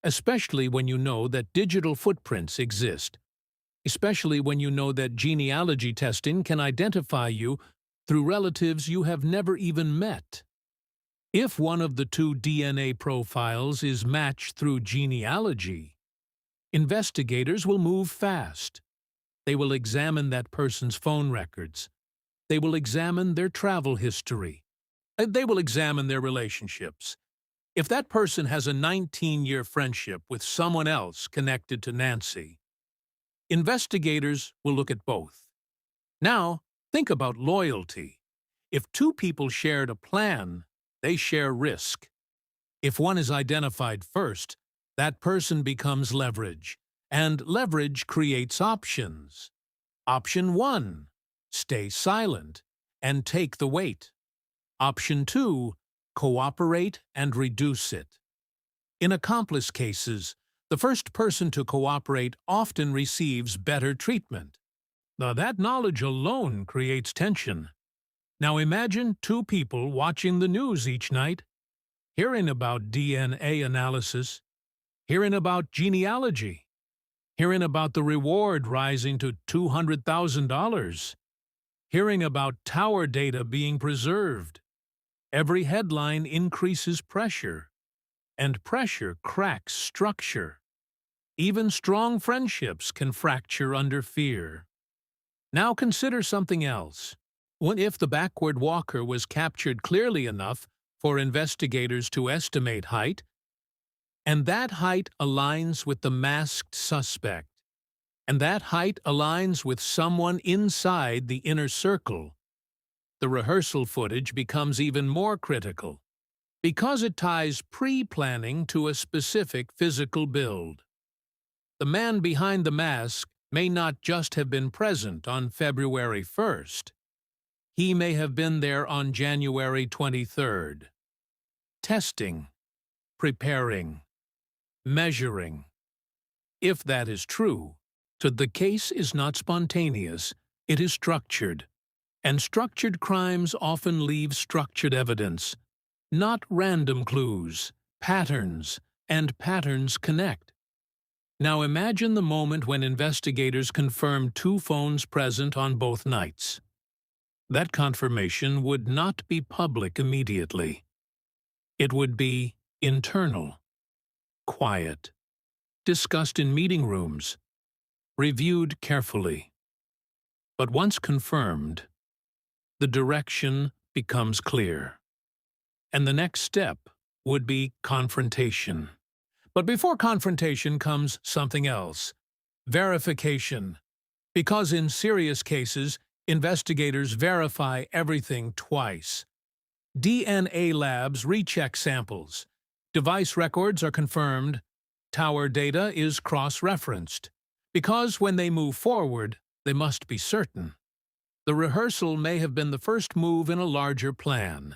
especially when you know that digital footprints exist, especially when you know that genealogy testing can identify you through relatives you have never even met. If one of the 2 DNA profiles is matched through genealogy, investigators will move fast. They will examine that person's phone records. They will examine their travel history. They will examine their relationships. If that person has a 19-year friendship with someone else connected to Nancy, investigators will look at both. Now, think about loyalty. If 2 people shared a plan, they share risk. If one is identified first, that person becomes leverage, and leverage creates options. Option 1, stay silent and take the weight. Option 2, cooperate and reduce it. In accomplice cases, the first person to cooperate often receives better treatment. Now, that knowledge alone creates tension. Now imagine 2 people watching the news each night, hearing about DNA analysis, hearing about genealogy, hearing about the reward rising to $200,000, hearing about tower data being preserved. Every headline increases pressure, and pressure cracks structure. Even strong friendships can fracture under fear. Now consider something else. What if the backward walker was captured clearly enough for investigators to estimate height, and that height aligns with the masked suspect, and that height aligns with someone inside the inner circle? The rehearsal footage becomes even more critical, because it ties pre-planning to a specific physical build. The man behind the mask may not just have been present on February 1st. He may have been there on January 23rd. Testing, preparing, measuring. If that is true, so the case is not spontaneous, it is structured. And structured crimes often leave structured evidence, not random clues, patterns, and patterns connect. Now imagine the moment when investigators confirmed two phones present on both nights. That confirmation would not be public immediately. It would be internal, quiet, discussed in meeting rooms, reviewed carefully. But once confirmed, the direction becomes clear. And the next step would be confrontation. But before confrontation comes something else: verification. Because in serious cases, investigators verify everything twice. DNA labs recheck samples. Device records are confirmed. Tower data is cross-referenced. Because when they move forward, they must be certain. The rehearsal may have been the first move in a larger plan.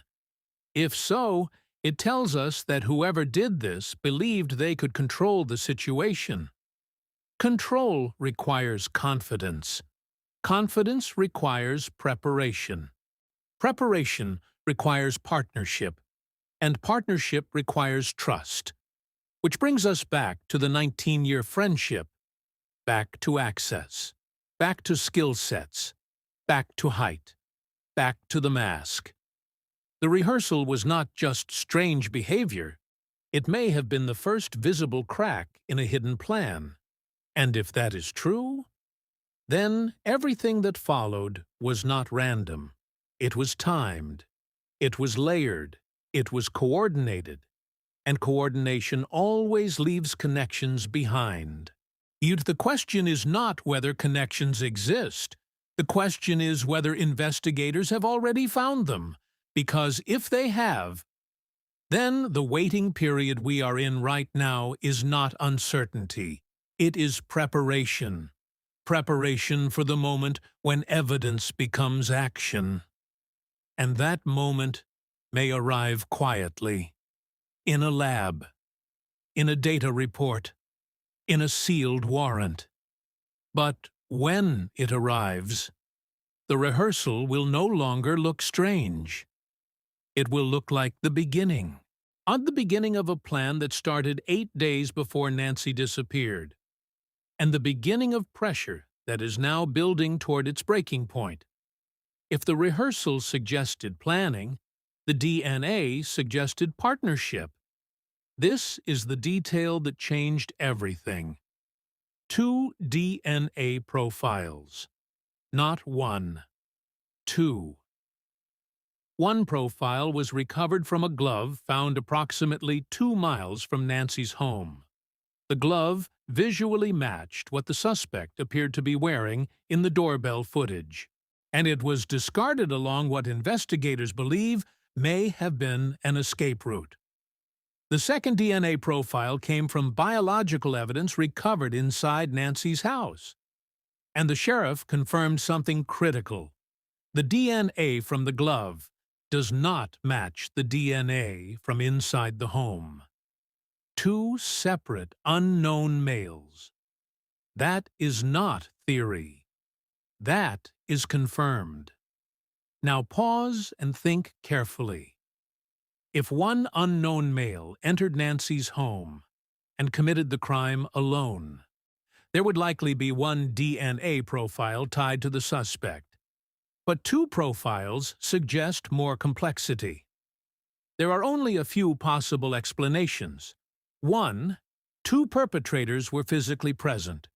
If so, it tells us that whoever did this believed they could control the situation. Control requires confidence. Confidence requires preparation. Preparation requires partnership. And partnership requires trust. Which brings us back to the 19-year friendship. Back to access. Back to skill sets. Back to height. Back to the mask. The rehearsal was not just strange behavior. It may have been the first visible crack in a hidden plan. And if that is true, then everything that followed was not random. It was timed. It was layered. It was coordinated. And coordination always leaves connections behind. Yet the question is not whether connections exist. The question is whether investigators have already found them. Because if they have, then the waiting period we are in right now is not uncertainty. It is preparation. Preparation for the moment when evidence becomes action. And that moment may arrive quietly. In a lab. In a data report. In a sealed warrant. But when it arrives, the rehearsal will no longer look strange. It will look like the beginning. On the beginning of a plan that started 8 days before Nancy disappeared. And the beginning of pressure that is now building toward its breaking point. If the rehearsal suggested planning, the DNA suggested partnership. This is the detail that changed everything. 2 DNA profiles. Not one. 2. One profile was recovered from a glove found approximately 2 miles from Nancy's home. The glove visually matched what the suspect appeared to be wearing in the doorbell footage, and it was discarded along what investigators believe may have been an escape route. The second DNA profile came from biological evidence recovered inside Nancy's house. And the sheriff confirmed something critical. The DNA from the glove does not match the DNA from inside the home. 2 separate, unknown males. That is not theory. That is confirmed. Now pause and think carefully. If one unknown male entered Nancy's home and committed the crime alone, there would likely be one DNA profile tied to the suspect. But 2 profiles suggest more complexity. There are only a few possible explanations. 1. 2 perpetrators were physically present.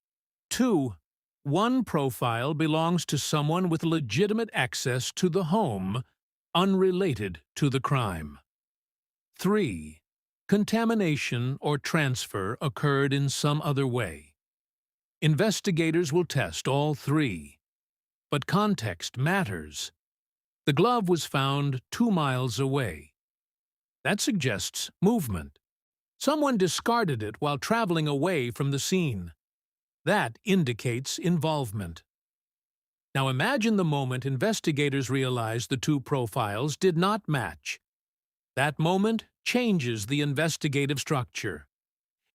2. One profile belongs to someone with legitimate access to the home, unrelated to the crime. 3. Contamination or transfer occurred in some other way. Investigators will test all 3. But context matters. The glove was found 2 miles away. That suggests movement. Someone discarded it while traveling away from the scene. That indicates involvement. Now imagine the moment investigators realized the 2 profiles did not match. That moment changes the investigative structure.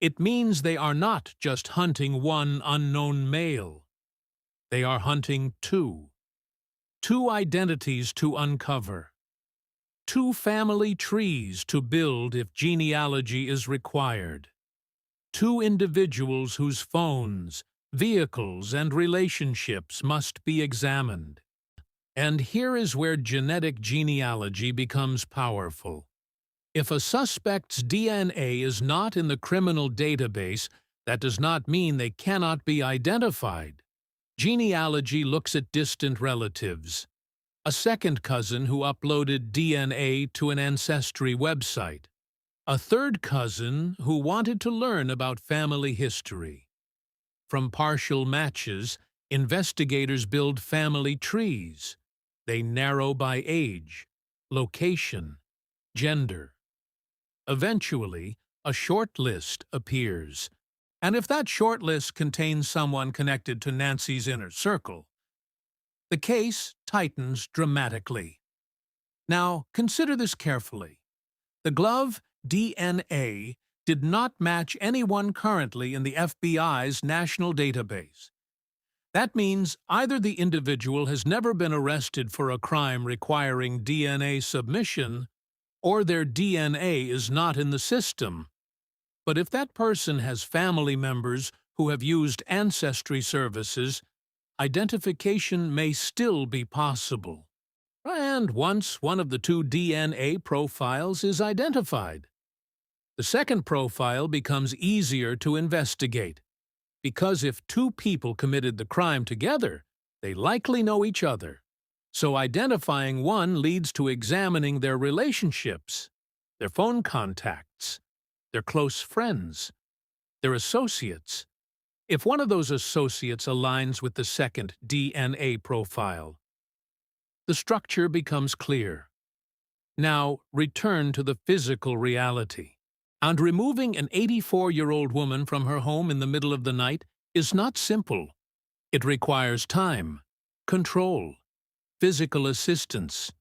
It means they are not just hunting one unknown male. They are hunting 2. 2 identities to uncover, 2 family trees to build if genealogy is required, 2 individuals whose phones, vehicles, and relationships must be examined. And here is where genetic genealogy becomes powerful. If a suspect's DNA is not in the criminal database, that does not mean they cannot be identified. Genealogy looks at distant relatives, a second cousin who uploaded DNA to an ancestry website, a third cousin who wanted to learn about family history. From partial matches, investigators build family trees. They narrow by age, location, gender. Eventually, a short list appears. And if that short list contains someone connected to Nancy's inner circle, the case tightens dramatically. Now, consider this carefully. The glove DNA did not match anyone currently in the FBI's national database. That means either the individual has never been arrested for a crime requiring DNA submission, or their DNA is not in the system. But if that person has family members who have used ancestry services, identification may still be possible. And once one of the 2 DNA profiles is identified, the second profile becomes easier to investigate, because if 2 people committed the crime together, they likely know each other. So identifying one leads to examining their relationships, their phone contacts, their close friends, their associates. If one of those associates aligns with the second DNA profile, the structure becomes clear. Now, return to the physical reality. And removing an 84-year-old woman from her home in the middle of the night is not simple. It requires time, control, physical assistance.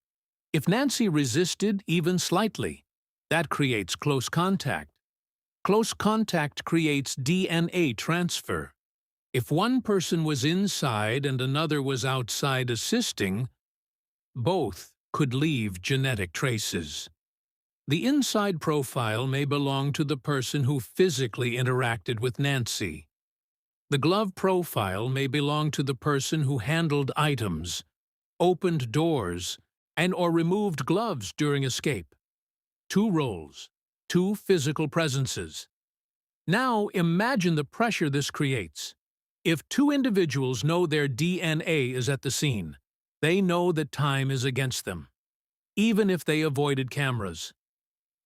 If Nancy resisted even slightly, that creates close contact. Close contact creates DNA transfer. If one person was inside and another was outside assisting, both could leave genetic traces. The inside profile may belong to the person who physically interacted with Nancy. The glove profile may belong to the person who handled items, opened doors, and/or removed gloves during escape. 2 roles, 2 physical presences. Now imagine the pressure this creates. If 2 individuals know their DNA is at the scene, they know that time is against them, even if they avoided cameras,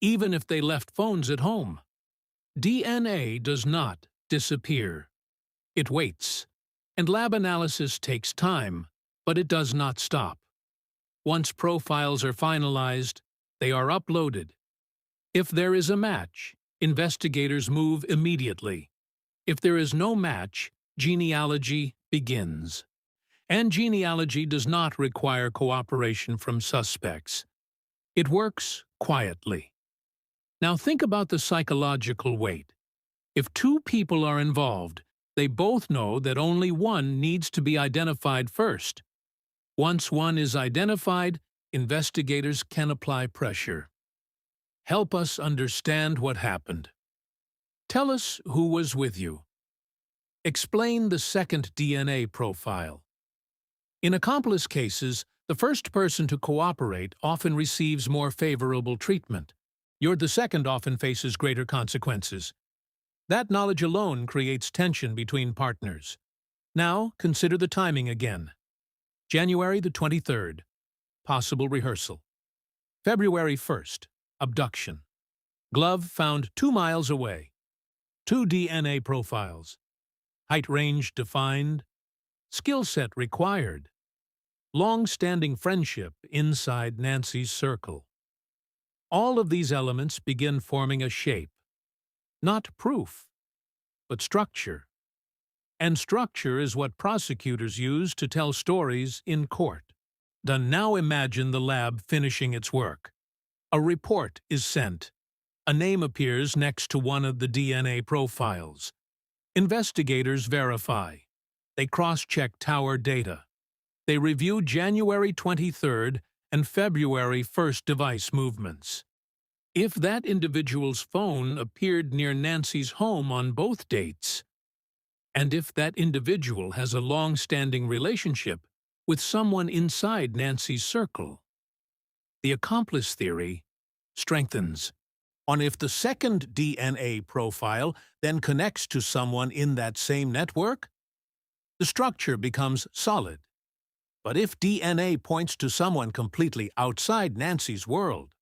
even if they left phones at home. DNA does not disappear. It waits, and lab analysis takes time, but it does not stop. Once profiles are finalized, they are uploaded. If there is a match, investigators move immediately. If there is no match, genealogy begins. And genealogy does not require cooperation from suspects. It works quietly. Now think about the psychological weight. If 2 people are involved, they both know that only one needs to be identified first. Once one is identified, investigators can apply pressure. Help us understand what happened. Tell us who was with you. Explain the second DNA profile. In accomplice cases, the first person to cooperate often receives more favorable treatment. The second often faces greater consequences. That knowledge alone creates tension between partners. Now, consider the timing again. January the 23rd, possible rehearsal. February 1st, abduction. Glove found 2 miles away. 2 DNA profiles. Height range defined. Skill set required. Long-standing friendship inside Nancy's circle. All of these elements begin forming a shape. Not proof, but structure. And structure is what prosecutors use to tell stories in court. Now imagine the lab finishing its work. A report is sent. A name appears next to one of the DNA profiles. Investigators verify. They cross-check tower data. They review January 23rd and February 1st device movements. If that individual's phone appeared near Nancy's home on both dates, and if that individual has a long-standing relationship with someone inside Nancy's circle, the accomplice theory strengthens. On if the second DNA profile then connects to someone in that same network, the structure becomes solid. But if DNA points to someone completely outside Nancy's world,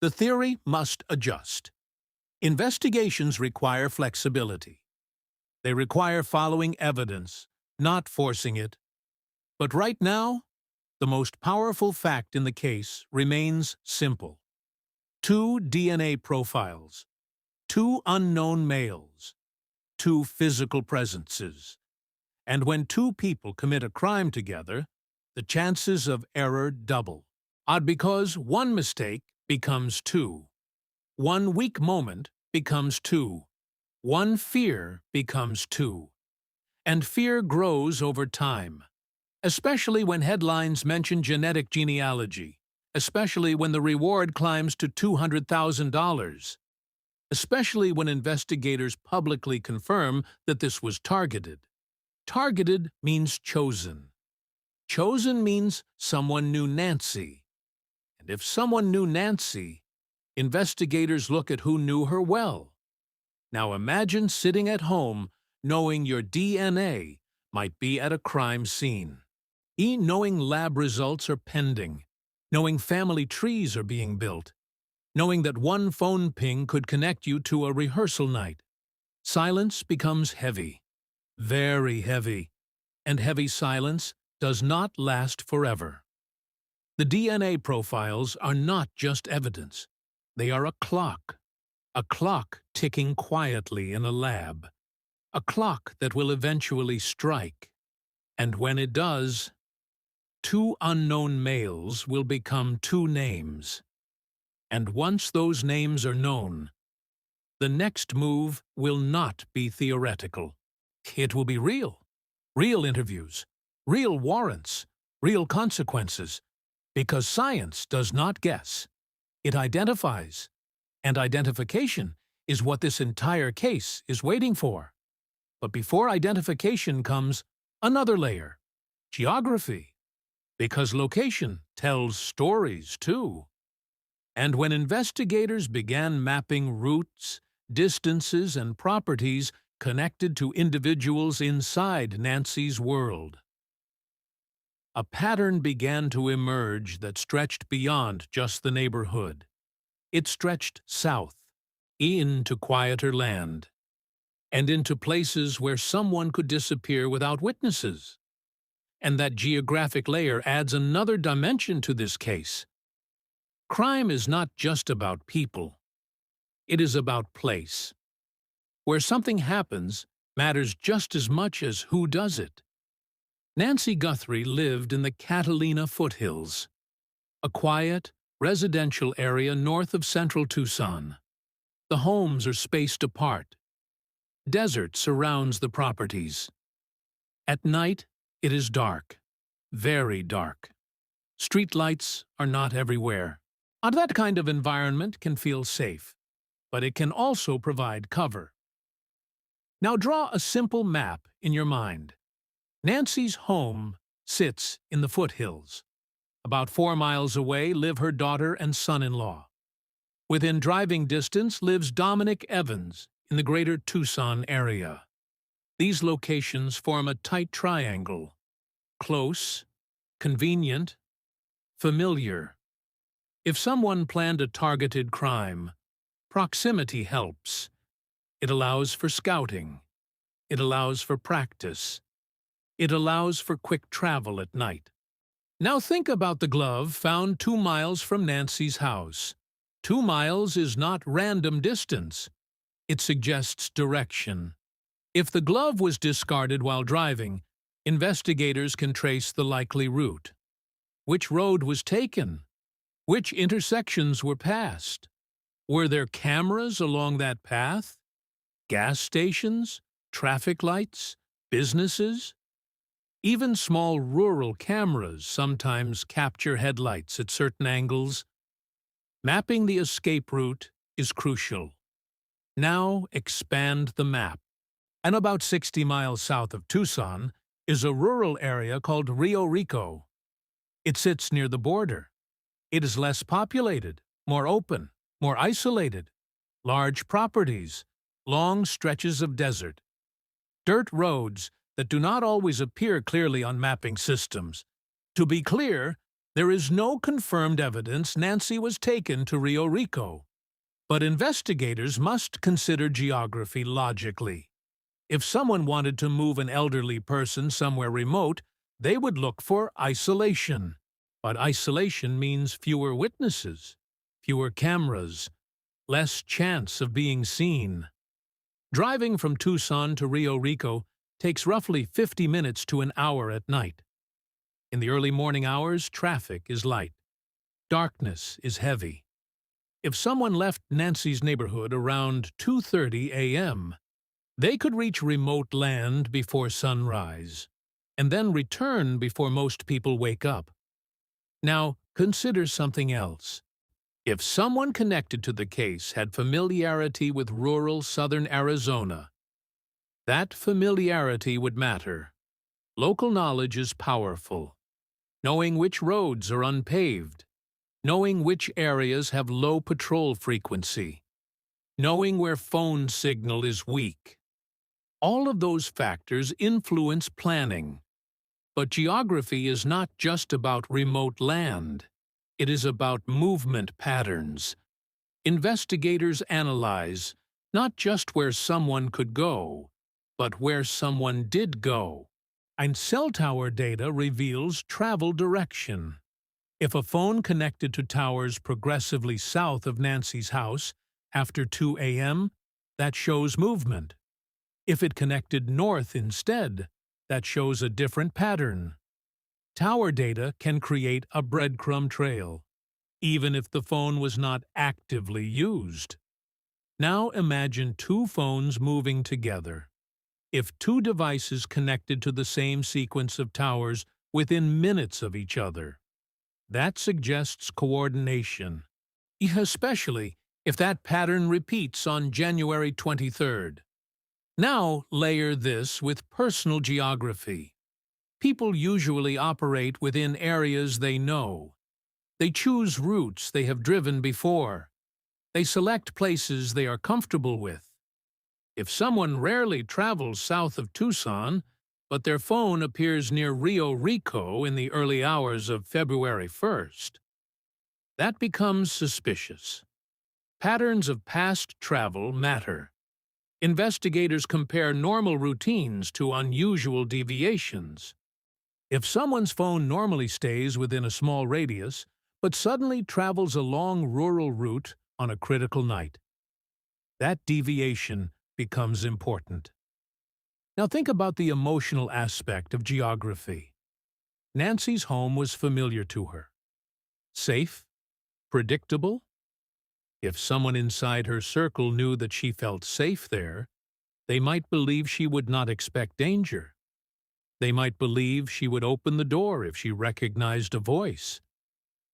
the theory must adjust. Investigations require flexibility. They require following evidence, not forcing it. But right now, the most powerful fact in the case remains simple. 2 DNA profiles, 2 unknown males, 2 physical presences. And when 2 people commit a crime together, the chances of error double. Odd because 1 mistake becomes 2. 1 weak moment becomes 2. 1 fear becomes 2. And fear grows over time, especially when headlines mention genetic genealogy, especially when the reward climbs to $200,000, especially when investigators publicly confirm that this was targeted. Targeted means chosen. Chosen means someone knew Nancy. And if someone knew Nancy, investigators look at who knew her well. Now imagine sitting at home knowing your DNA might be at a crime scene. Knowing lab results are pending, knowing family trees are being built, knowing that 1 phone ping could connect you to a rehearsal night. Silence becomes heavy, very heavy, and heavy silence does not last forever. The DNA profiles are not just evidence. They are a clock ticking quietly in a lab, a clock that will eventually strike. And when it does, 2 unknown males will become 2 names. And once those names are known, the next move will not be theoretical. It will be real. Real interviews, real warrants, real consequences. Because science does not guess. It identifies. And identification is what this entire case is waiting for. But before identification comes another layer, geography. Because location tells stories too. And when investigators began mapping routes, distances, and properties connected to individuals inside Nancy's world, a pattern began to emerge that stretched beyond just the neighborhood. It stretched south, into quieter land, and into places where someone could disappear without witnesses. And that geographic layer adds another dimension to this case. Crime is not just about people. It is about place. Where something happens matters just as much as who does it. Nancy Guthrie lived in the Catalina foothills, a quiet, residential area north of central Tucson. The homes are spaced apart. Desert surrounds the properties. At night, it is dark, very dark. Streetlights are not everywhere. That kind of environment can feel safe, but it can also provide cover. Now draw a simple map in your mind. Nancy's home sits in the foothills. About 4 miles away live her daughter and son-in-law. Within driving distance lives Dominic Evans in the greater Tucson area. These locations form a tight triangle. Close, convenient, familiar. If someone planned a targeted crime, proximity helps. It allows for scouting. It allows for practice. It allows for quick travel at night. Now think about the glove found 2 miles from Nancy's house. 2 miles is not random distance. It suggests direction. If the glove was discarded while driving, investigators can trace the likely route. Which road was taken? Which intersections were passed? Were there cameras along that path? Gas stations? Traffic lights? Businesses? Even small rural cameras sometimes capture headlights at certain angles. Mapping the escape route is crucial. Now expand the map. And about 60 miles south of Tucson is a rural area called Rio Rico. It sits near the border. It is less populated, more open, more isolated. Large properties, long stretches of desert. Dirt roads that do not always appear clearly on mapping systems. To be clear, there is no confirmed evidence Nancy was taken to Rio Rico. But investigators must consider geography logically. If someone wanted to move an elderly person somewhere remote, they would look for isolation. But isolation means fewer witnesses, fewer cameras, less chance of being seen. Driving from Tucson to Rio Rico takes roughly 50 minutes to an hour at night. In the early morning hours, traffic is light. Darkness is heavy. If someone left Nancy's neighborhood around 2:30 a.m., they could reach remote land before sunrise, and then return before most people wake up. Now, consider something else. If someone connected to the case had familiarity with rural southern Arizona, that familiarity would matter. Local knowledge is powerful. Knowing which roads are unpaved, knowing which areas have low patrol frequency, knowing where phone signal is weak. All of those factors influence planning. But geography is not just about remote land. It is about movement patterns. Investigators analyze not just where someone could go, but where someone did go. And cell tower data reveals travel direction. If a phone connected to towers progressively south of Nancy's house after 2 a.m., that shows movement. If it connected north instead, that shows a different pattern. Tower data can create a breadcrumb trail, even if the phone was not actively used. Now imagine two phones moving together. If two devices connected to the same sequence of towers within minutes of each other, that suggests coordination, especially if that pattern repeats on January 23rd. Now layer this with personal geography. People usually operate within areas they know. They choose routes they have driven before. They select places they are comfortable with. If someone rarely travels south of Tucson, but their phone appears near Rio Rico in the early hours of February 1st, that becomes suspicious. Patterns of past travel matter. Investigators compare normal routines to unusual deviations. If someone's phone normally stays within a small radius, but suddenly travels a long rural route on a critical night, that deviation becomes important. Now think about the emotional aspect of geography. Nancy's home was familiar to her. Safe? Predictable? If someone inside her circle knew that she felt safe there, they might believe she would not expect danger. They might believe she would open the door if she recognized a voice.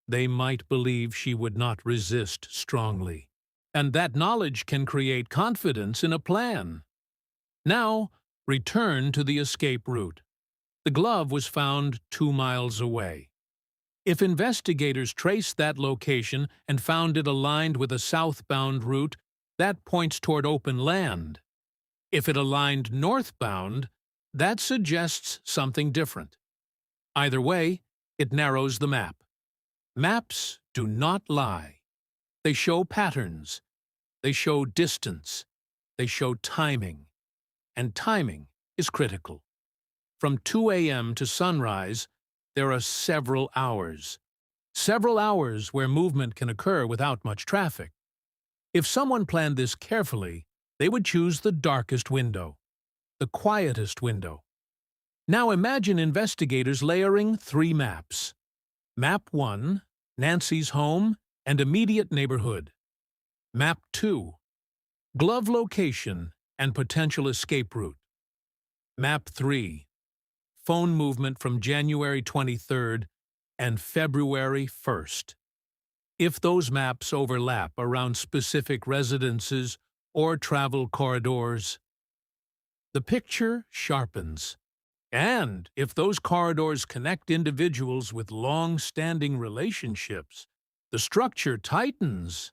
They might believe she would not resist strongly. And that knowledge can create confidence in a plan. Now, return to the escape route. The glove was found 2 miles away. If investigators traced that location and found it aligned with a southbound route, that points toward open land. If it aligned northbound, that suggests something different. Either way, it narrows the map. Maps do not lie. They show patterns. They show distance. They show timing. And timing is critical. From 2 a.m. to sunrise, there are several hours. Several hours where movement can occur without much traffic. If someone planned this carefully, they would choose the darkest window, the quietest window. Now imagine investigators layering 3 maps. Map 1, Nancy's home and immediate neighborhood. Map 2, glove location and potential escape route. Map 3, phone movement from January 23rd and February 1st. If those maps overlap around specific residences or travel corridors, the picture sharpens. And if those corridors connect individuals with long-standing relationships, the structure tightens.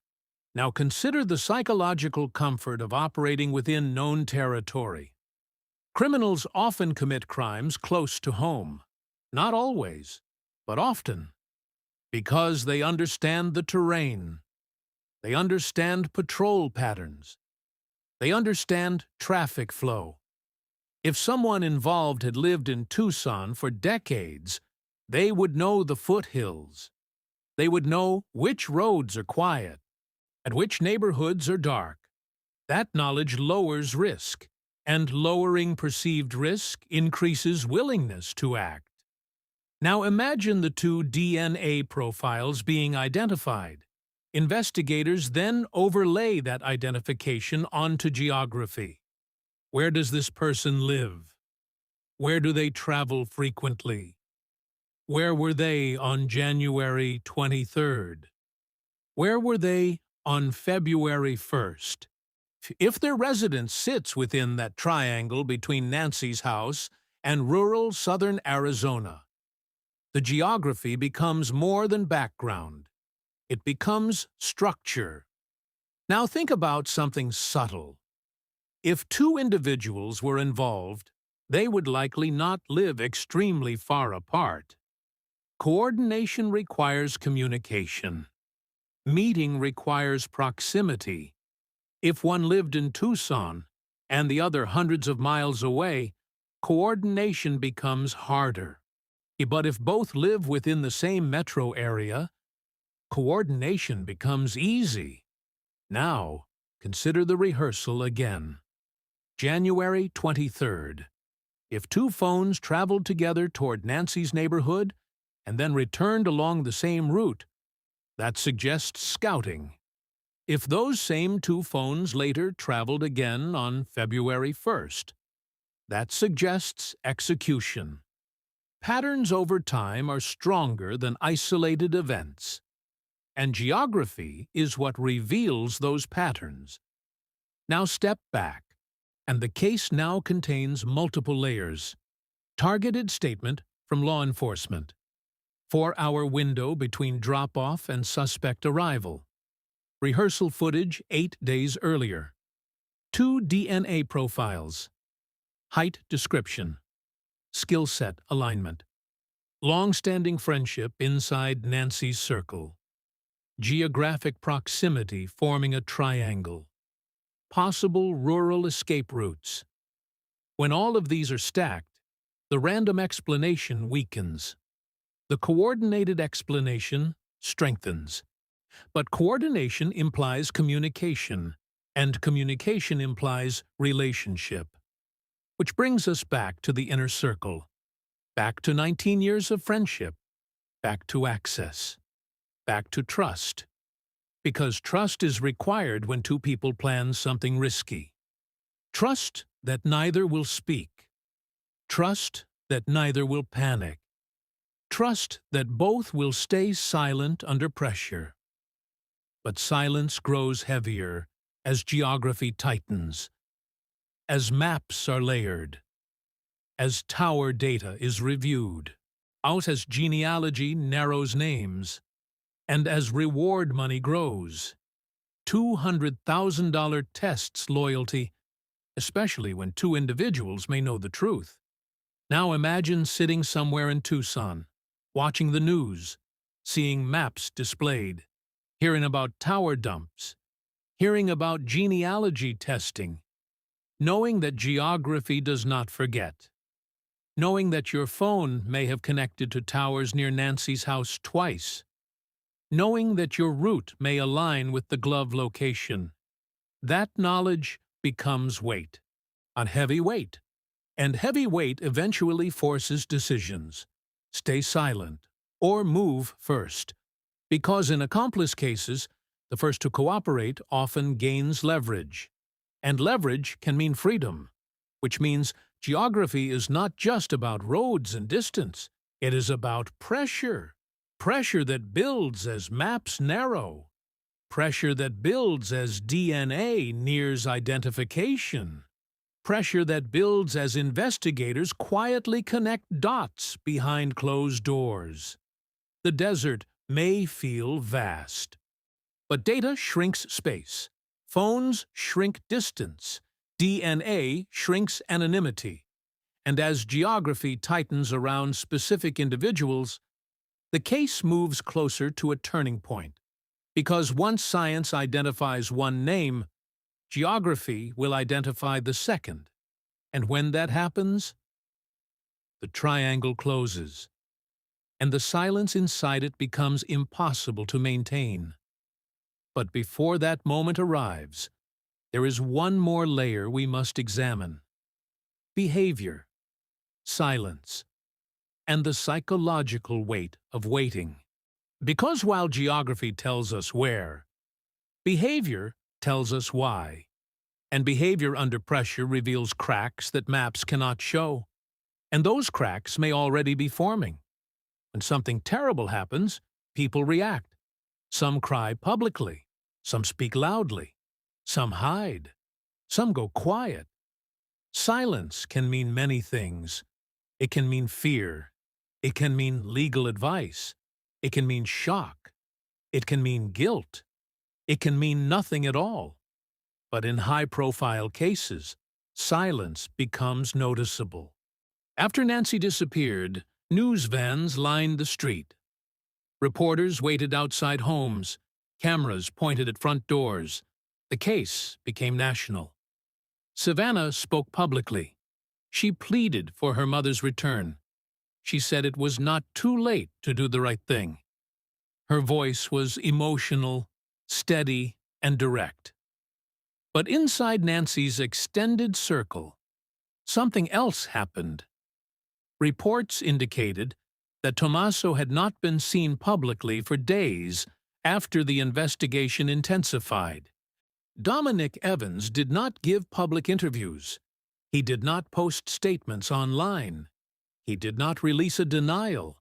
Now consider the psychological comfort of operating within known territory. Criminals often commit crimes close to home. Not always, but often. Because they understand the terrain. They understand patrol patterns. They understand traffic flow. If someone involved had lived in Tucson for decades, they would know the foothills. They would know which roads are quiet and which neighborhoods are dark. That knowledge lowers risk, and lowering perceived risk increases willingness to act. Now imagine the two DNA profiles being identified. Investigators then overlay that identification onto geography. Where does this person live? Where do they travel frequently? Where were they on January 23rd? Where were they on February 1st? If their residence sits within that triangle between Nancy's house and rural southern Arizona, the geography becomes more than background. It becomes structure. Now think about something subtle. If two individuals were involved, they would likely not live extremely far apart. Coordination requires communication. Meeting requires proximity. If one lived in Tucson and the other hundreds of miles away, coordination becomes harder. But if both live within the same metro area, coordination becomes easy. Now, consider the rehearsal again. January 23rd. If two phones traveled together toward Nancy's neighborhood and then returned along the same route, that suggests scouting. If those same two phones later traveled again on February 1st, that suggests execution. Patterns over time are stronger than isolated events, and geography is what reveals those patterns. Now step back, and the case now contains multiple layers. Targeted statement from law enforcement. 4-hour window between drop-off and suspect arrival. Rehearsal footage 8 days earlier. 2 DNA profiles. Height description. Skill set alignment. Long-standing friendship inside Nancy's circle. Geographic proximity forming a triangle. Possible rural escape routes. When all of these are stacked, the random explanation weakens. The coordinated explanation strengthens. But coordination implies communication, and communication implies relationship. Which brings us back to the inner circle, back to 19 years of friendship, back to access, back to trust. Because trust is required when two people plan something risky. Trust that neither will speak. Trust that neither will panic. Trust that both will stay silent under pressure. But silence grows heavier as geography tightens, as maps are layered, as tower data is reviewed, out as genealogy narrows names, and as reward money grows. $200,000 tests loyalty, especially when two individuals may know the truth. Now imagine sitting somewhere in Tucson, watching the news, seeing maps displayed, hearing about tower dumps, hearing about genealogy testing, knowing that geography does not forget, knowing that your phone may have connected to towers near Nancy's house twice, knowing that your route may align with the glove location. That knowledge becomes weight, a heavy weight, and heavy weight eventually forces decisions. Stay silent or move first, because in accomplice cases, the first to cooperate often gains leverage, and leverage can mean freedom, which means Geography is not just about roads and distance. It is about pressure. Pressure that builds as maps narrow. Pressure that builds as DNA nears identification. Pressure that builds as investigators quietly connect dots behind closed doors. The desert may feel vast, but data shrinks space. Phones shrink distance. DNA shrinks anonymity. And as geography tightens around specific individuals, the case moves closer to a turning point. Because once science identifies one name, geography will identify the second. And when that happens, the triangle closes, and the silence inside it becomes impossible to maintain. But before that moment arrives, there is one more layer we must examine: behavior, silence, and the psychological weight of waiting. Because while geography tells us where, behavior tells us why. And behavior under pressure reveals cracks that maps cannot show. And those cracks may already be forming. When something terrible happens, people react. Some cry publicly. Some speak loudly. Some hide. Some go quiet. Silence can mean many things. It can mean fear. It can mean legal advice. It can mean shock. It can mean guilt. It can mean nothing at all. But in high-profile cases, silence becomes noticeable. After Nancy disappeared, news vans lined the street. Reporters waited outside homes. Cameras pointed at front doors. The case became national. Savannah spoke publicly. She pleaded for her mother's return. She said it was not too late to do the right thing. Her voice was emotional, steady, and direct. But inside Nancy's extended circle, something else happened. Reports indicated that Tommaso had not been seen publicly for days after the investigation intensified. Dominic Evans did not give public interviews. He did not post statements online. He did not release a denial.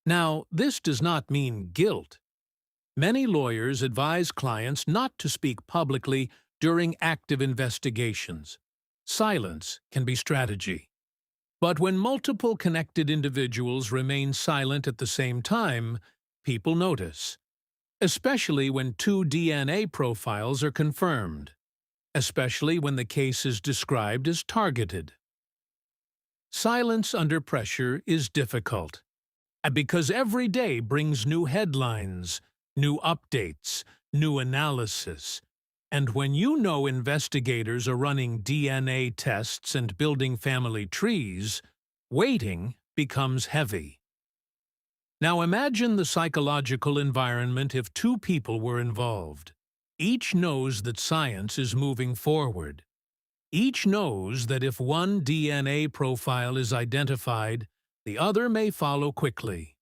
Now, this does not mean guilt. Many lawyers advise clients not to speak publicly during active investigations. Silence can be strategy. But when multiple connected individuals remain silent at the same time, people notice. Especially when two DNA profiles are confirmed. Especially when the case is described as targeted. Silence under pressure is difficult. Because every day brings new headlines, new updates, new analysis. And when you know investigators are running DNA tests and building family trees, waiting becomes heavy. Now imagine the psychological environment if two people were involved. Each knows that science is moving forward. Each knows that if one DNA profile is identified, the other may follow quickly.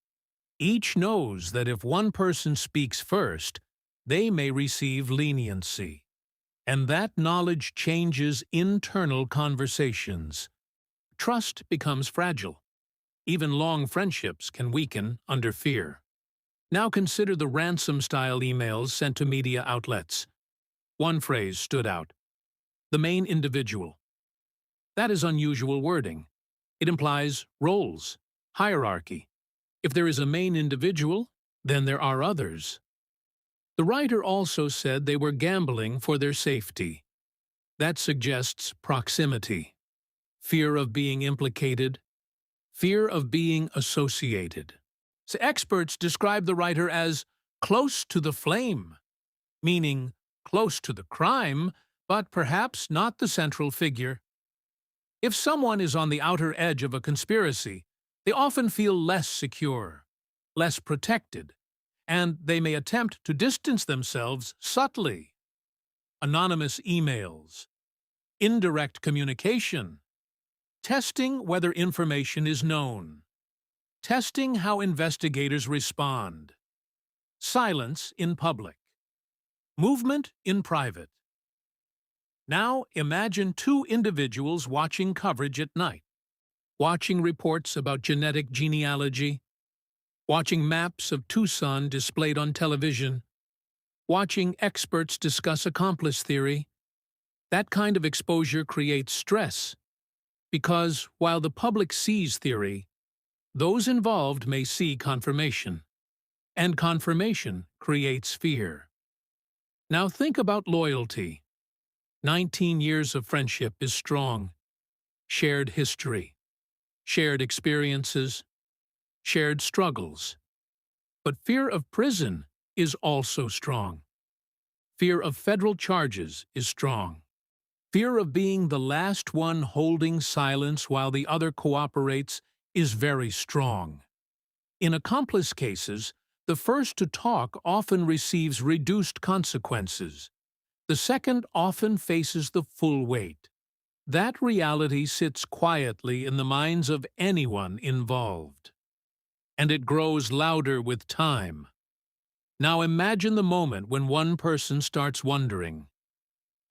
Each knows that if one person speaks first, they may receive leniency. And that knowledge changes internal conversations. Trust becomes fragile. Even long friendships can weaken under fear. Now consider the ransom-style emails sent to media outlets. One phrase stood out: the main individual. That is unusual wording. It implies roles, hierarchy. If there is a main individual, then there are others. The writer also said they were gambling for their safety. That suggests proximity, fear of being implicated, fear of being associated. So experts describe the writer as close to the flame, meaning close to the crime, but perhaps not the central figure. If someone is on the outer edge of a conspiracy, they often feel less secure, less protected, and they may attempt to distance themselves subtly. Anonymous emails, indirect communication, testing whether information is known, testing how investigators respond, silence in public, movement in private. Now imagine two individuals watching coverage at night, watching reports about genetic genealogy, watching maps of Tucson displayed on television, watching experts discuss accomplice theory. That kind of exposure creates stress, because while the public sees theory, those involved may see confirmation, and confirmation creates fear. Now think about loyalty. 19 years of friendship is strong. Shared history, shared experiences, shared struggles. But fear of prison is also strong. Fear of federal charges is strong. Fear of being the last one holding silence while the other cooperates is very strong. In accomplice cases, the first to talk often receives reduced consequences. The second often faces the full weight. That reality sits quietly in the minds of anyone involved. And it grows louder with time. Now imagine the moment when one person starts wondering,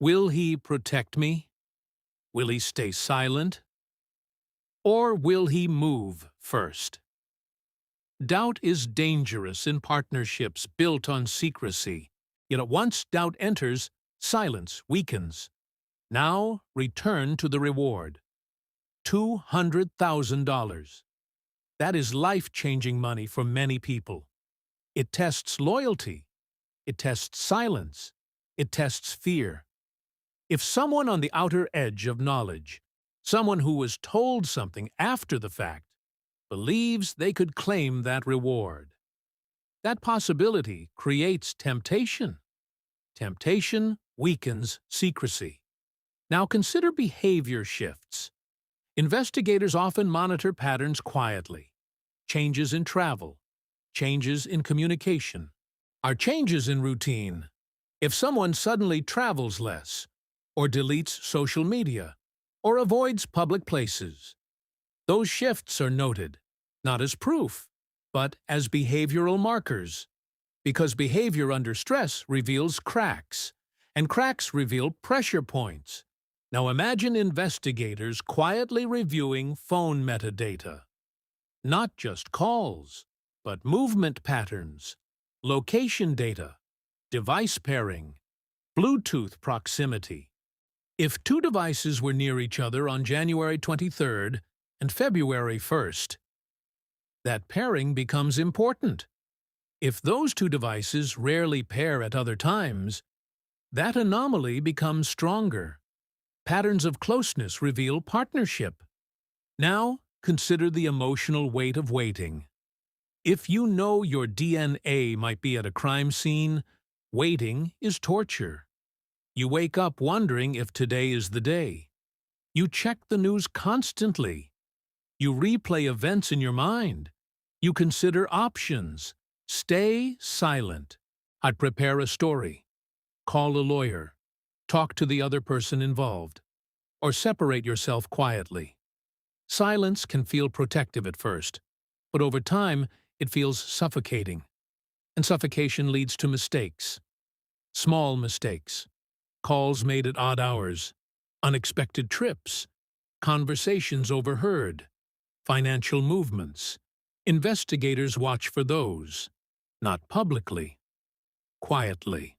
will he protect me? Will he stay silent? Or will he move first? Doubt is dangerous in partnerships built on secrecy. Yet once doubt enters, silence weakens. Now return to the reward. $200,000. That is life-changing money for many people. It tests loyalty. It tests silence. It tests fear. If someone on the outer edge of knowledge, someone who was told something after the fact, believes they could claim that reward, that possibility creates temptation. Temptation weakens secrecy. Now consider behavior shifts. Investigators often monitor patterns quietly. Changes in travel, changes in communication, are changes in routine. If someone suddenly travels less, or deletes social media, or avoids public places, those shifts are noted, not as proof, but as behavioral markers, because behavior under stress reveals cracks, and cracks reveal pressure points. Now imagine investigators quietly reviewing phone metadata. Not just calls, but movement patterns, location data, device pairing, Bluetooth proximity. If two devices were near each other on January 23rd and February 1st, that pairing becomes important. If those two devices rarely pair at other times, that anomaly becomes stronger. Patterns of closeness reveal partnership. Now, consider the emotional weight of waiting. If you know your DNA might be at a crime scene, waiting is torture. You wake up wondering if today is the day. You check the news constantly. You replay events in your mind. You consider options. Stay silent. I'd prepare a story. Call a lawyer. Talk to the other person involved. Or separate yourself quietly. Silence can feel protective at first, but over time it feels suffocating. And suffocation leads to mistakes. Small mistakes. Calls made at odd hours. Unexpected trips. Conversations overheard. Financial movements. Investigators watch for those. Not publicly. Quietly.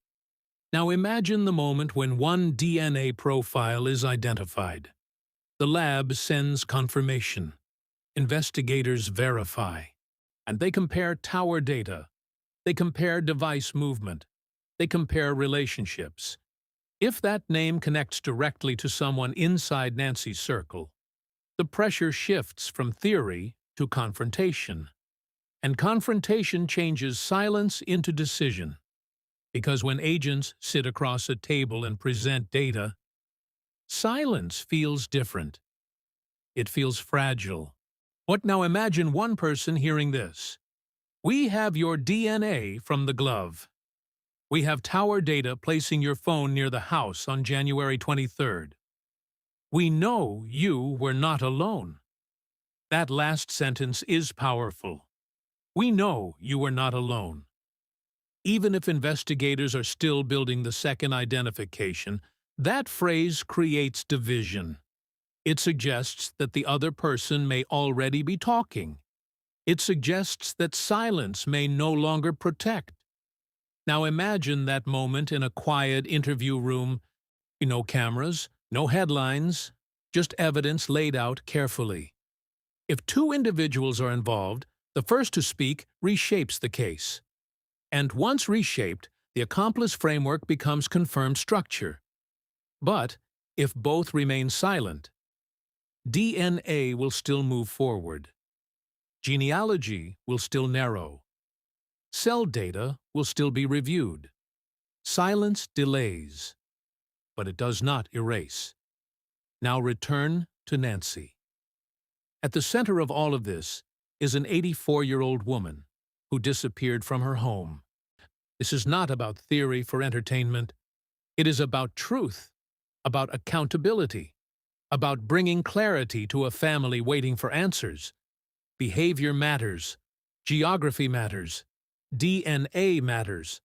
Now imagine the moment when one DNA profile is identified. The lab sends confirmation. Investigators verify. And they compare tower data. They compare device movement. They compare relationships. If that name connects directly to someone inside Nancy's circle, the pressure shifts from theory to confrontation. And confrontation changes silence into decision. Because when agents sit across a table and present data, silence feels different. It feels fragile. What now imagine one person hearing this. We have your DNA from the glove. We have tower data placing your phone near the house on January 23rd. We know you were not alone. That last sentence is powerful. We know you were not alone. Even if investigators are still building the second identification, That phrase creates division. It suggests that the other person may already be talking. It suggests that silence may no longer protect. Now imagine that moment in a quiet interview room. No cameras, no headlines, just evidence laid out carefully. If two individuals are involved, the first to speak reshapes the case. And once reshaped, the accomplice framework becomes confirmed structure. But if both remain silent, DNA will still move forward. Genealogy will still narrow. Cell data will still be reviewed. Silence delays, but it does not erase. Now return to Nancy. At the center of all of this is an 84-year-old woman who disappeared from her home. This is not about theory for entertainment. It is about truth, about accountability, about bringing clarity to a family waiting for answers. Behavior matters. Geography matters. DNA matters.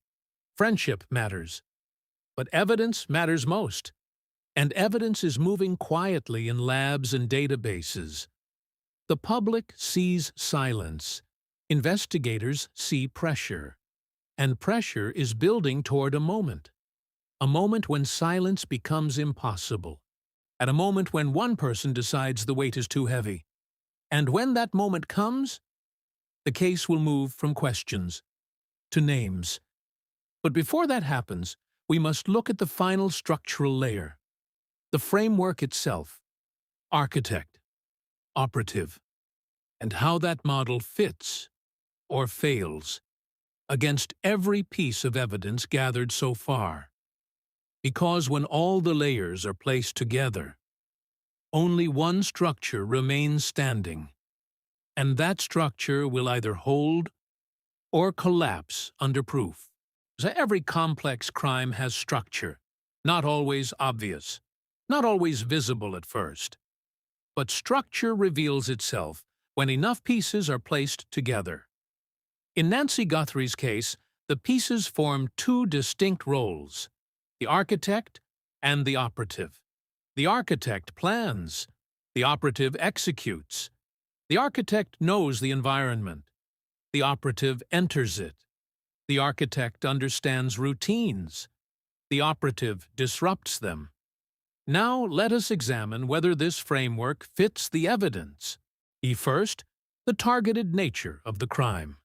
Friendship matters. But evidence matters most. And evidence is moving quietly in labs and databases. The public sees silence. Investigators see pressure. And pressure is building toward a moment when silence becomes impossible, at a moment when one person decides the weight is too heavy. And when that moment comes, the case will move from questions to names. But before that happens, we must look at the final structural layer, the framework itself, architect, operative, and how that model fits or fails against every piece of evidence gathered so far. Because when all the layers are placed together, only one structure remains standing, and that structure will either hold or collapse under proof. So every complex crime has structure, not always obvious, not always visible at first. But structure reveals itself when enough pieces are placed together. In Nancy Guthrie's case, the pieces form two distinct roles, the architect and the operative. The architect plans. The operative executes. The architect knows the environment. The operative enters it. The architect understands routines. The operative disrupts them. Now let us examine whether this framework fits the evidence. First, the targeted nature of the crime.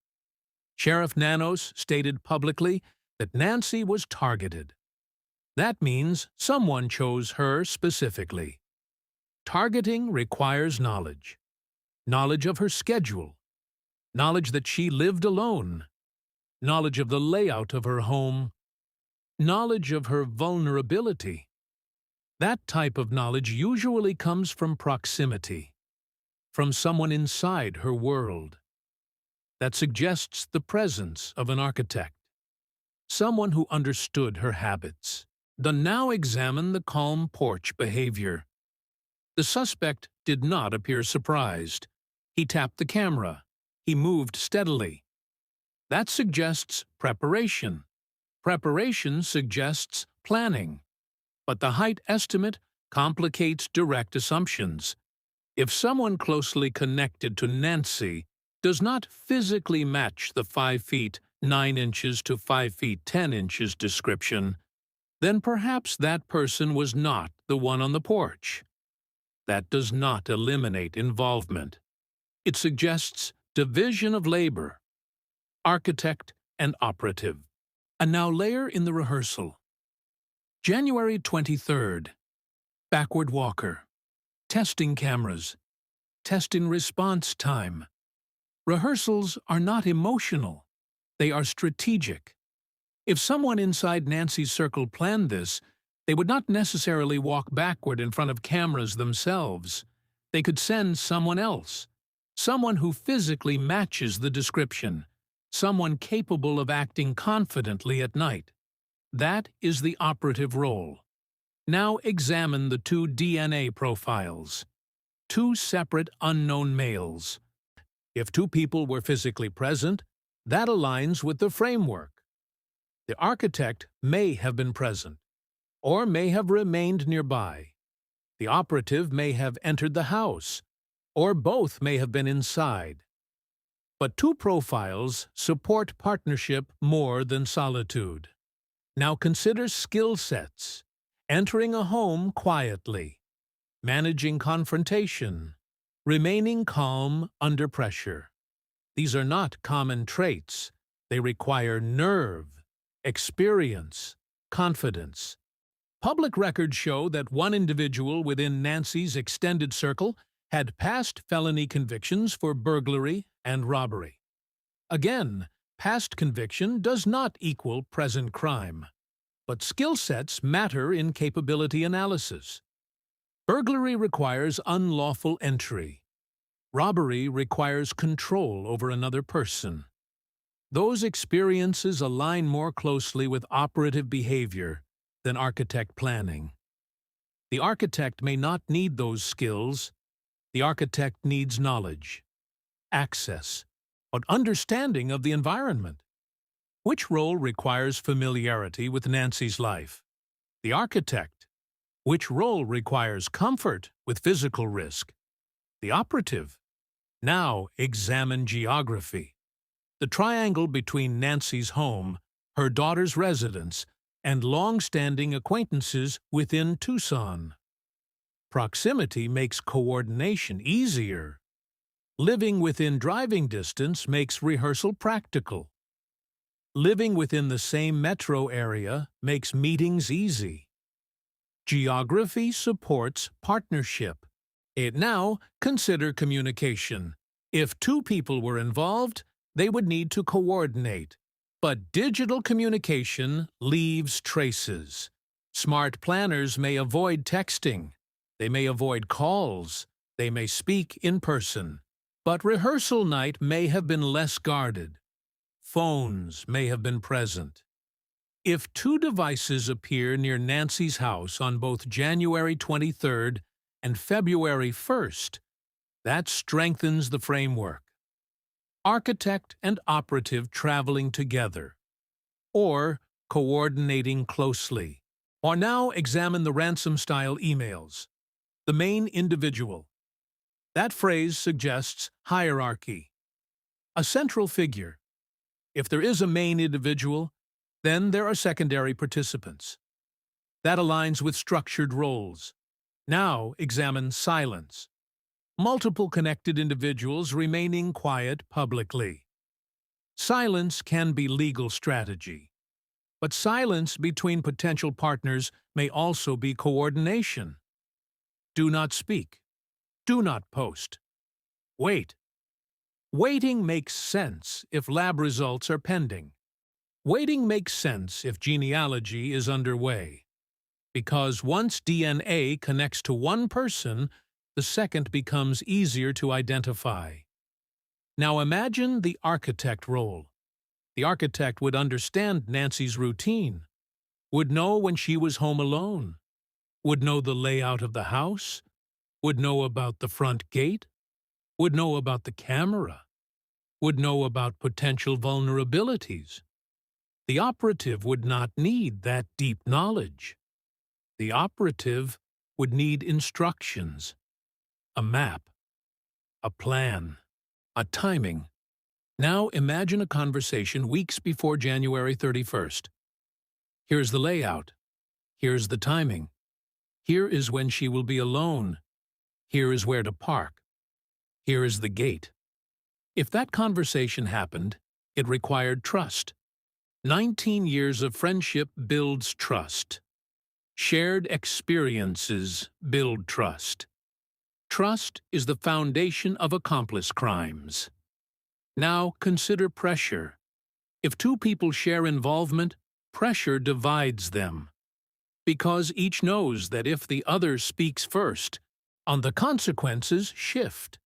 Sheriff Nanos stated publicly that Nancy was targeted. That means someone chose her specifically. Targeting requires knowledge. Knowledge of her schedule. Knowledge that she lived alone. Knowledge of the layout of her home. Knowledge of her vulnerability. That type of knowledge usually comes from proximity, from someone inside her world. That suggests the presence of an architect, someone who understood her habits. Now examine the calm porch behavior. The suspect did not appear surprised. He tapped the camera. He moved steadily. That suggests preparation. Preparation suggests planning. But the height estimate complicates direct assumptions. If someone closely connected to Nancy does not physically match the 5 feet 9 inches to 5 feet 10 inches description, then perhaps that person was not the one on the porch. That does not eliminate involvement. It suggests division of labor, architect and operative. And now layer in the rehearsal. January 23rd. Backward walker. Testing cameras. Testing response time. Rehearsals are not emotional. They are strategic. If someone inside Nancy's circle planned this, they would not necessarily walk backward in front of cameras themselves. They could send someone else, someone who physically matches the description, someone capable of acting confidently at night. That is the operative role. Now examine the two DNA profiles. Two separate unknown males. If two people were physically present, that aligns with the framework. The architect may have been present. or may have remained nearby. The operative may have entered the house, or both may have been inside. But two profiles support partnership more than solitude. Now consider skill sets: entering a home quietly, managing confrontation, remaining calm under pressure. These are not common traits. They require nerve, experience, confidence. Public records show that one individual within Nancy's extended circle had past felony convictions for burglary and robbery. Again, past conviction does not equal present crime, but skill sets matter in capability analysis. Burglary requires unlawful entry. Robbery requires control over another person. Those experiences align more closely with operative behavior than architect planning. The architect may not need those skills. The architect needs knowledge, access, but understanding of the environment. Which role requires familiarity with Nancy's life? The architect. Which role requires comfort with physical risk? The operative. Now examine geography. The triangle between Nancy's home, her daughter's residence, and long-standing acquaintances within Tucson. Proximity makes coordination easier. Living within driving distance makes rehearsal practical. Living within the same metro area makes meetings easy. Geography supports partnership. Now, consider communication. If two people were involved, they would need to coordinate. But digital communication leaves traces. Smart planners may avoid texting. They may avoid calls. They may speak in person. But rehearsal night may have been less guarded. Phones may have been present. If two devices appear near Nancy's house on both January 23rd and February 1st, that strengthens the framework. Architect and operative traveling together, or coordinating closely. Or now examine the ransom-style emails. The main individual. That phrase suggests hierarchy. A central figure. If there is a main individual, then there are secondary participants. That aligns with structured roles. Now examine silence. Multiple connected individuals remaining quiet publicly. Silence can be legal strategy, but silence between potential partners may also be coordination. Do not speak. Do not post. Wait. Waiting makes sense if lab results are pending. Waiting makes sense if genealogy is underway. Because once DNA connects to one person, the second becomes easier to identify. Now imagine the architect role. The architect would understand Nancy's routine, would know when she was home alone, would know the layout of the house, would know about the front gate, would know about the camera, would know about potential vulnerabilities. The operative would not need that deep knowledge. The operative would need instructions, a map, a plan, a timing. Now imagine a conversation weeks before January 31st. Here's the layout. Here's the timing. Here is when she will be alone. Here is where to park. Here is the gate. If that conversation happened, it required trust. 19 years of friendship builds trust. Shared experiences build trust. Trust is the foundation of accomplice crimes. Now consider pressure. If two people share involvement, pressure divides them. Because each knows that if the other speaks first, on the consequences shift.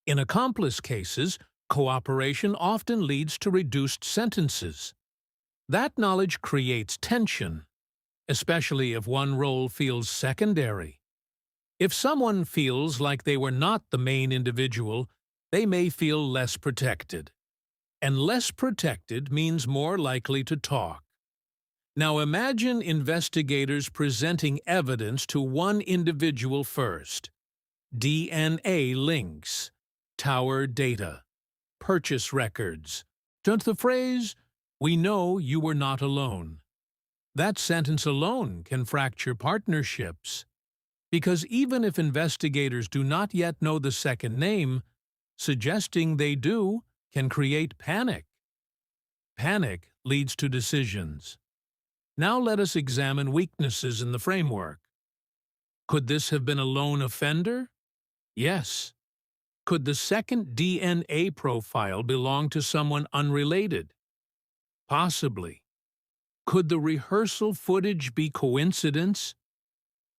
In accomplice cases, cooperation often leads to reduced sentences. That knowledge creates tension, especially if one role feels secondary. If someone feels like they were not the main individual, they may feel less protected. And less protected means more likely to talk. Now imagine investigators presenting evidence to one individual first. DNA links, tower data, purchase records. To the phrase, "We know you were not alone." That sentence alone can fracture partnerships. Because even if investigators do not yet know the second name, suggesting they do can create panic. Panic leads to decisions. Now let us examine weaknesses in the framework. Could this have been a lone offender? Yes. Could the second DNA profile belong to someone unrelated? Possibly. Could the rehearsal footage be coincidence?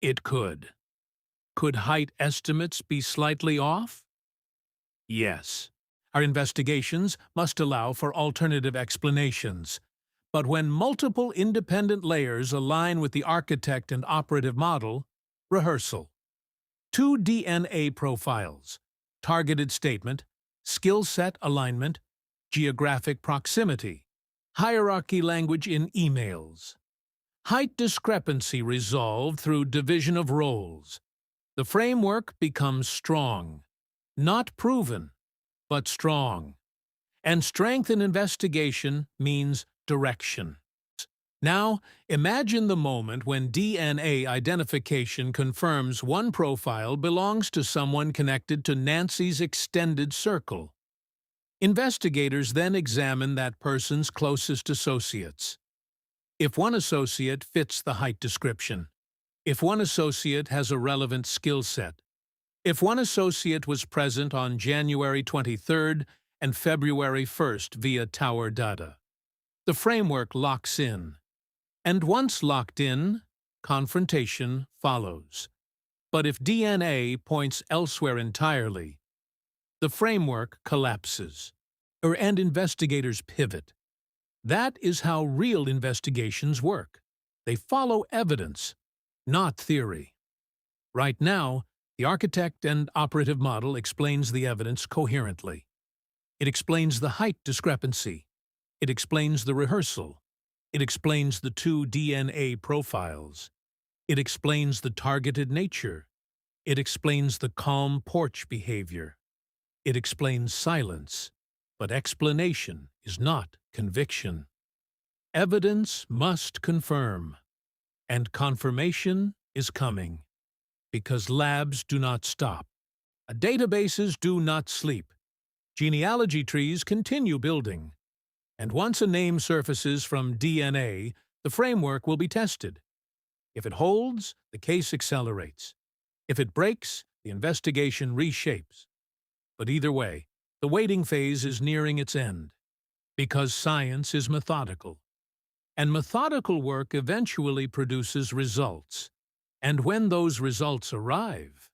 It could. Could height estimates be slightly off? Yes. Our investigations must allow for alternative explanations. But when multiple independent layers align with the architect and operative model, rehearsal. 2 DNA profiles, targeted statement, skill set alignment, geographic proximity, hierarchy language in emails. Height discrepancy resolved through division of roles. The framework becomes strong, not proven, but strong. And strength in investigation means direction. Now, imagine the moment when DNA identification confirms one profile belongs to someone connected to Nancy's extended circle. Investigators then examine that person's closest associates. If one associate fits the height description, if one associate has a relevant skill set, if one associate was present on January 23rd and February 1st via tower data, the framework locks in. And once locked in, confrontation follows. But if DNA points elsewhere entirely, the framework collapses, and investigators pivot. That is how real investigations work. They follow evidence, not theory. Right now, the architect and operative model explains the evidence coherently. It explains the height discrepancy. It explains the rehearsal. It explains the 2 DNA profiles. It explains the targeted nature. It explains the calm porch behavior. It explains silence. But explanation is not conviction. Evidence must confirm. And confirmation is coming. Because labs do not stop. Databases do not sleep. Genealogy trees continue building. And once a name surfaces from DNA, the framework will be tested. If it holds, the case accelerates. If it breaks, the investigation reshapes. But either way, the waiting phase is nearing its end. Because science is methodical. And methodical work eventually produces results. And when those results arrive,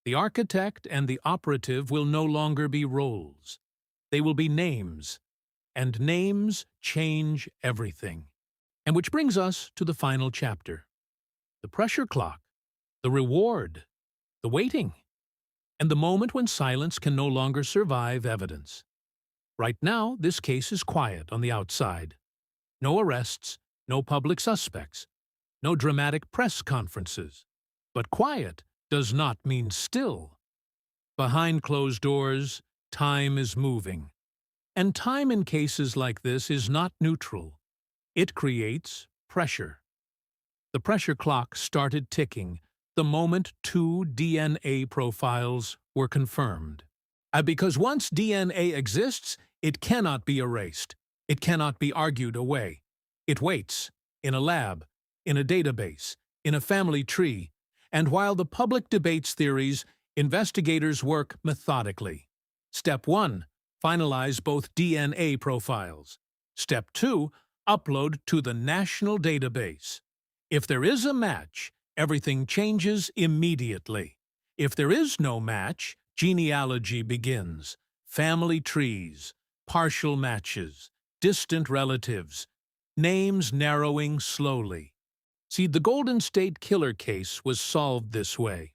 the architect and the operative will no longer be roles. They will be names. And names change everything. And which brings us to the final chapter. The pressure clock, the reward, the waiting, and the moment when silence can no longer survive evidence. Right now, this case is quiet on the outside. No arrests, no public suspects, no dramatic press conferences. But quiet does not mean still. Behind closed doors, time is moving. And time in cases like this is not neutral. It creates pressure. The pressure clock started ticking the moment 2 DNA profiles were confirmed. Because once DNA exists, it cannot be erased. It cannot be argued away. It waits, in a lab, in a database, in a family tree, and while the public debates theories, investigators work methodically. Step 1. Finalize both DNA profiles. Step 2. Upload to the national database. If there is a match, everything changes immediately. If there is no match, genealogy begins. Family trees, partial matches, distant relatives, names narrowing slowly. See, the Golden State Killer case was solved this way.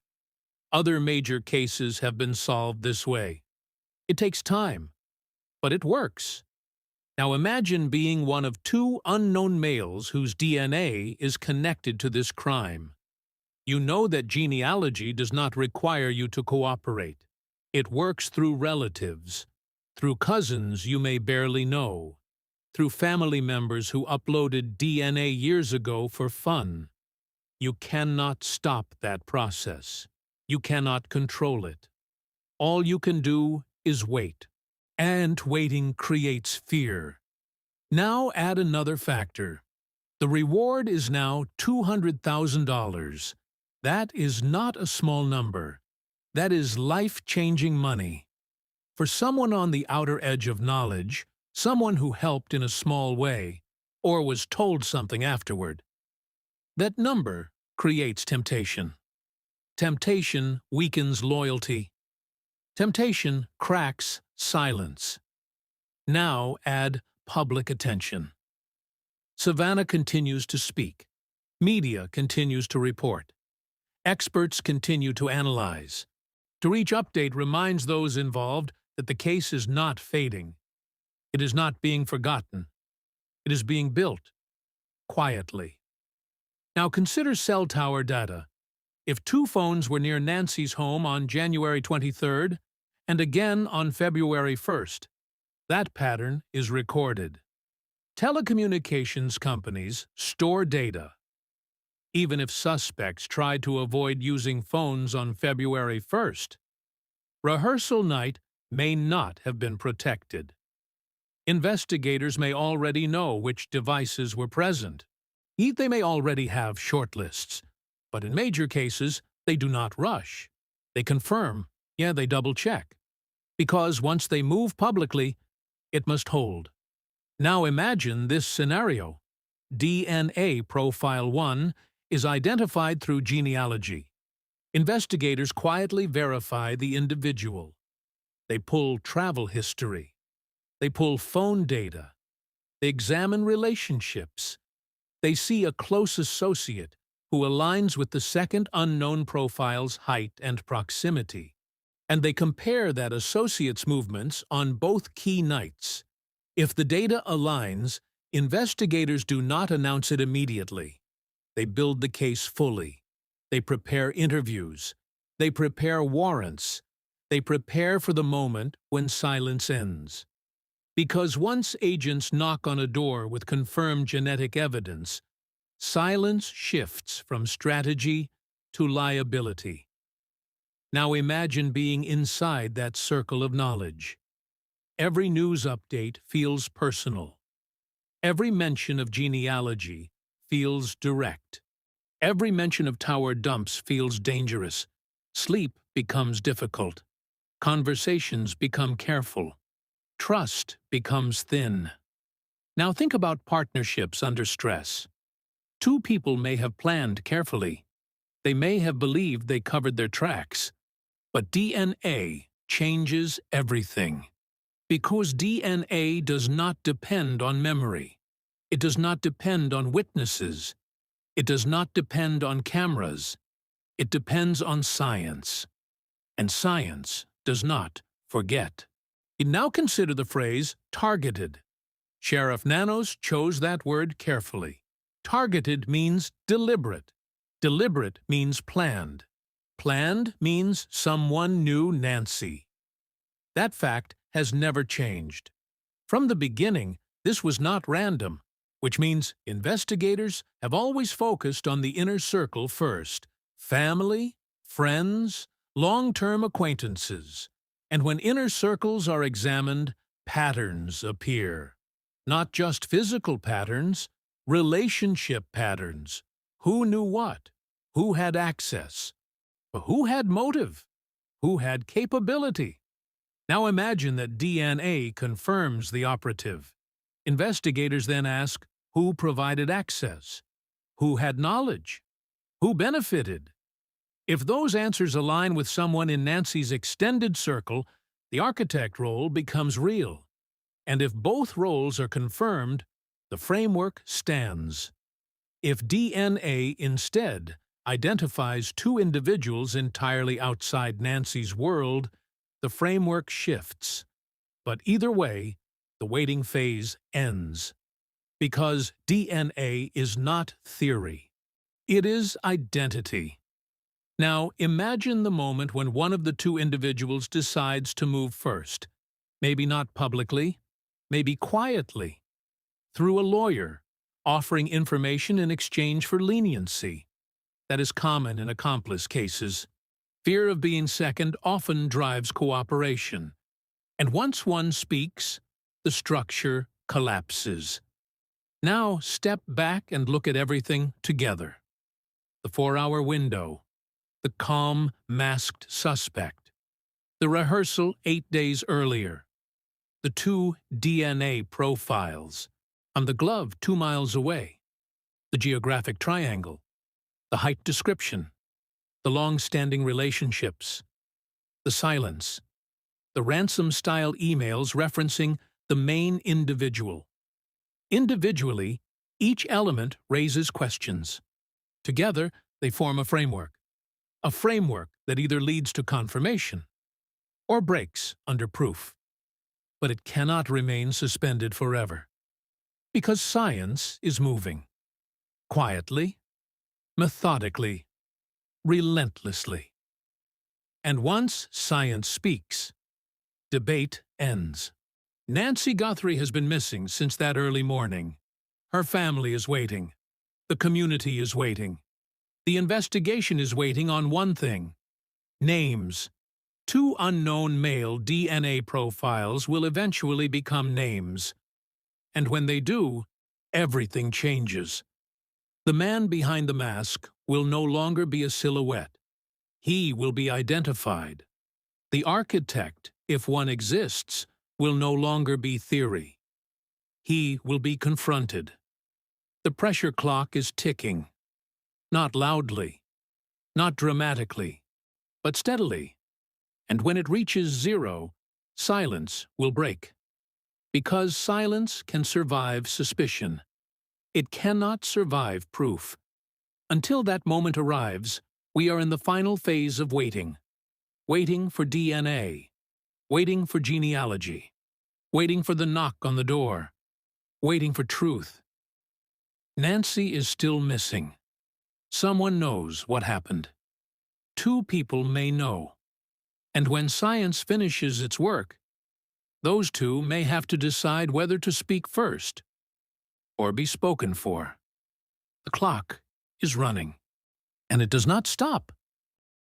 Other major cases have been solved this way. It takes time, but it works. Now imagine being one of two unknown males whose DNA is connected to this crime. You know that genealogy does not require you to cooperate. It works through relatives, through cousins you may barely know, through family members who uploaded DNA years ago for fun. You cannot stop that process. You cannot control it. All you can do is wait. And waiting creates fear. Now add another factor. The reward is now $200,000. That is not a small number. That is life-changing money. For someone on the outer edge of knowledge, someone who helped in a small way, or was told something afterward, that number creates temptation. Temptation weakens loyalty. Temptation cracks silence. Now add public attention. Savannah continues to speak. Media continues to report. Experts continue to analyze. Each update reminds those involved that the case is not fading. It is not being forgotten. It is being built, quietly. Now consider cell tower data. If two phones were near Nancy's home on January 23rd and again on February 1st, that pattern is recorded. Telecommunications companies store data. Even if suspects tried to avoid using phones on February 1st, rehearsal night may not have been protected. Investigators may already know which devices were present. They may already have shortlists, but in major cases, they do not rush. They confirm, they double-check. Because once they move publicly, it must hold. Now imagine this scenario. DNA Profile 1 is identified through genealogy. Investigators quietly verify the individual. They pull travel history. They pull phone data. They examine relationships. They see a close associate who aligns with the second unknown profile's height and proximity. And they compare that associate's movements on both key nights. If the data aligns, investigators do not announce it immediately. They build the case fully. They prepare interviews. They prepare warrants. They prepare for the moment when silence ends. Because once agents knock on a door with confirmed genetic evidence, silence shifts from strategy to liability. Now imagine being inside that circle of knowledge. Every news update feels personal. Every mention of genealogy feels direct. Every mention of tower dumps feels dangerous. Sleep becomes difficult. Conversations become careful. Trust becomes thin. Now think about partnerships under stress. Two people may have planned carefully. They may have believed they covered their tracks. But DNA changes everything. Because DNA does not depend on memory. It does not depend on witnesses. It does not depend on cameras. It depends on science. And science does not forget. Now consider the phrase targeted. Sheriff Nanos chose that word carefully. Targeted means deliberate. Deliberate means planned. Planned means someone knew Nancy. That fact has never changed. From the beginning, this was not random, which means investigators have always focused on the inner circle first. Family, friends, long-term acquaintances. And when inner circles are examined, patterns appear. Not just physical patterns, relationship patterns. Who knew what? Who had access? Who had motive? Who had capability? Now imagine that DNA confirms the operative. Investigators then ask, who provided access? Who had knowledge? Who benefited? If those answers align with someone in Nancy's extended circle, the architect role becomes real. And if both roles are confirmed, the framework stands. If DNA instead identifies two individuals entirely outside Nancy's world, the framework shifts. But either way, the waiting phase ends. Because DNA is not theory. It is identity. Now, imagine the moment when one of the two individuals decides to move first. Maybe not publicly, maybe quietly, through a lawyer, offering information in exchange for leniency. That is common in accomplice cases. Fear of being second often drives cooperation. And once one speaks, the structure collapses. Now step back and look at everything together. The 4-hour window, the calm, masked suspect, the rehearsal 8 days earlier, the 2 DNA profiles, on the glove 2 miles away, the geographic triangle, the height description, the long-standing relationships, the silence, the ransom-style emails referencing the main individual. Individually, each element raises questions. Together, they form a framework that either leads to confirmation or breaks under proof. But it cannot remain suspended forever, because science is moving, quietly, methodically, relentlessly. And once science speaks, debate ends. Nancy Guthrie has been missing since that early morning. Her family is waiting. The community is waiting. The investigation is waiting on one thing: names. 2 unknown male DNA profiles will eventually become names. And when they do, everything changes. The man behind the mask will no longer be a silhouette. He will be identified. The architect, if one exists, will no longer be theory. He will be confronted. The pressure clock is ticking. Not loudly, not dramatically, but steadily. And when it reaches 0, silence will break. Because silence can survive suspicion. It cannot survive proof. Until that moment arrives, we are in the final phase of waiting. Waiting for DNA. Waiting for genealogy. Waiting for the knock on the door. Waiting for truth. Nancy is still missing. Someone knows what happened. 2 people may know. And when science finishes its work, those 2 may have to decide whether to speak first or be spoken for. The clock is running, and it does not stop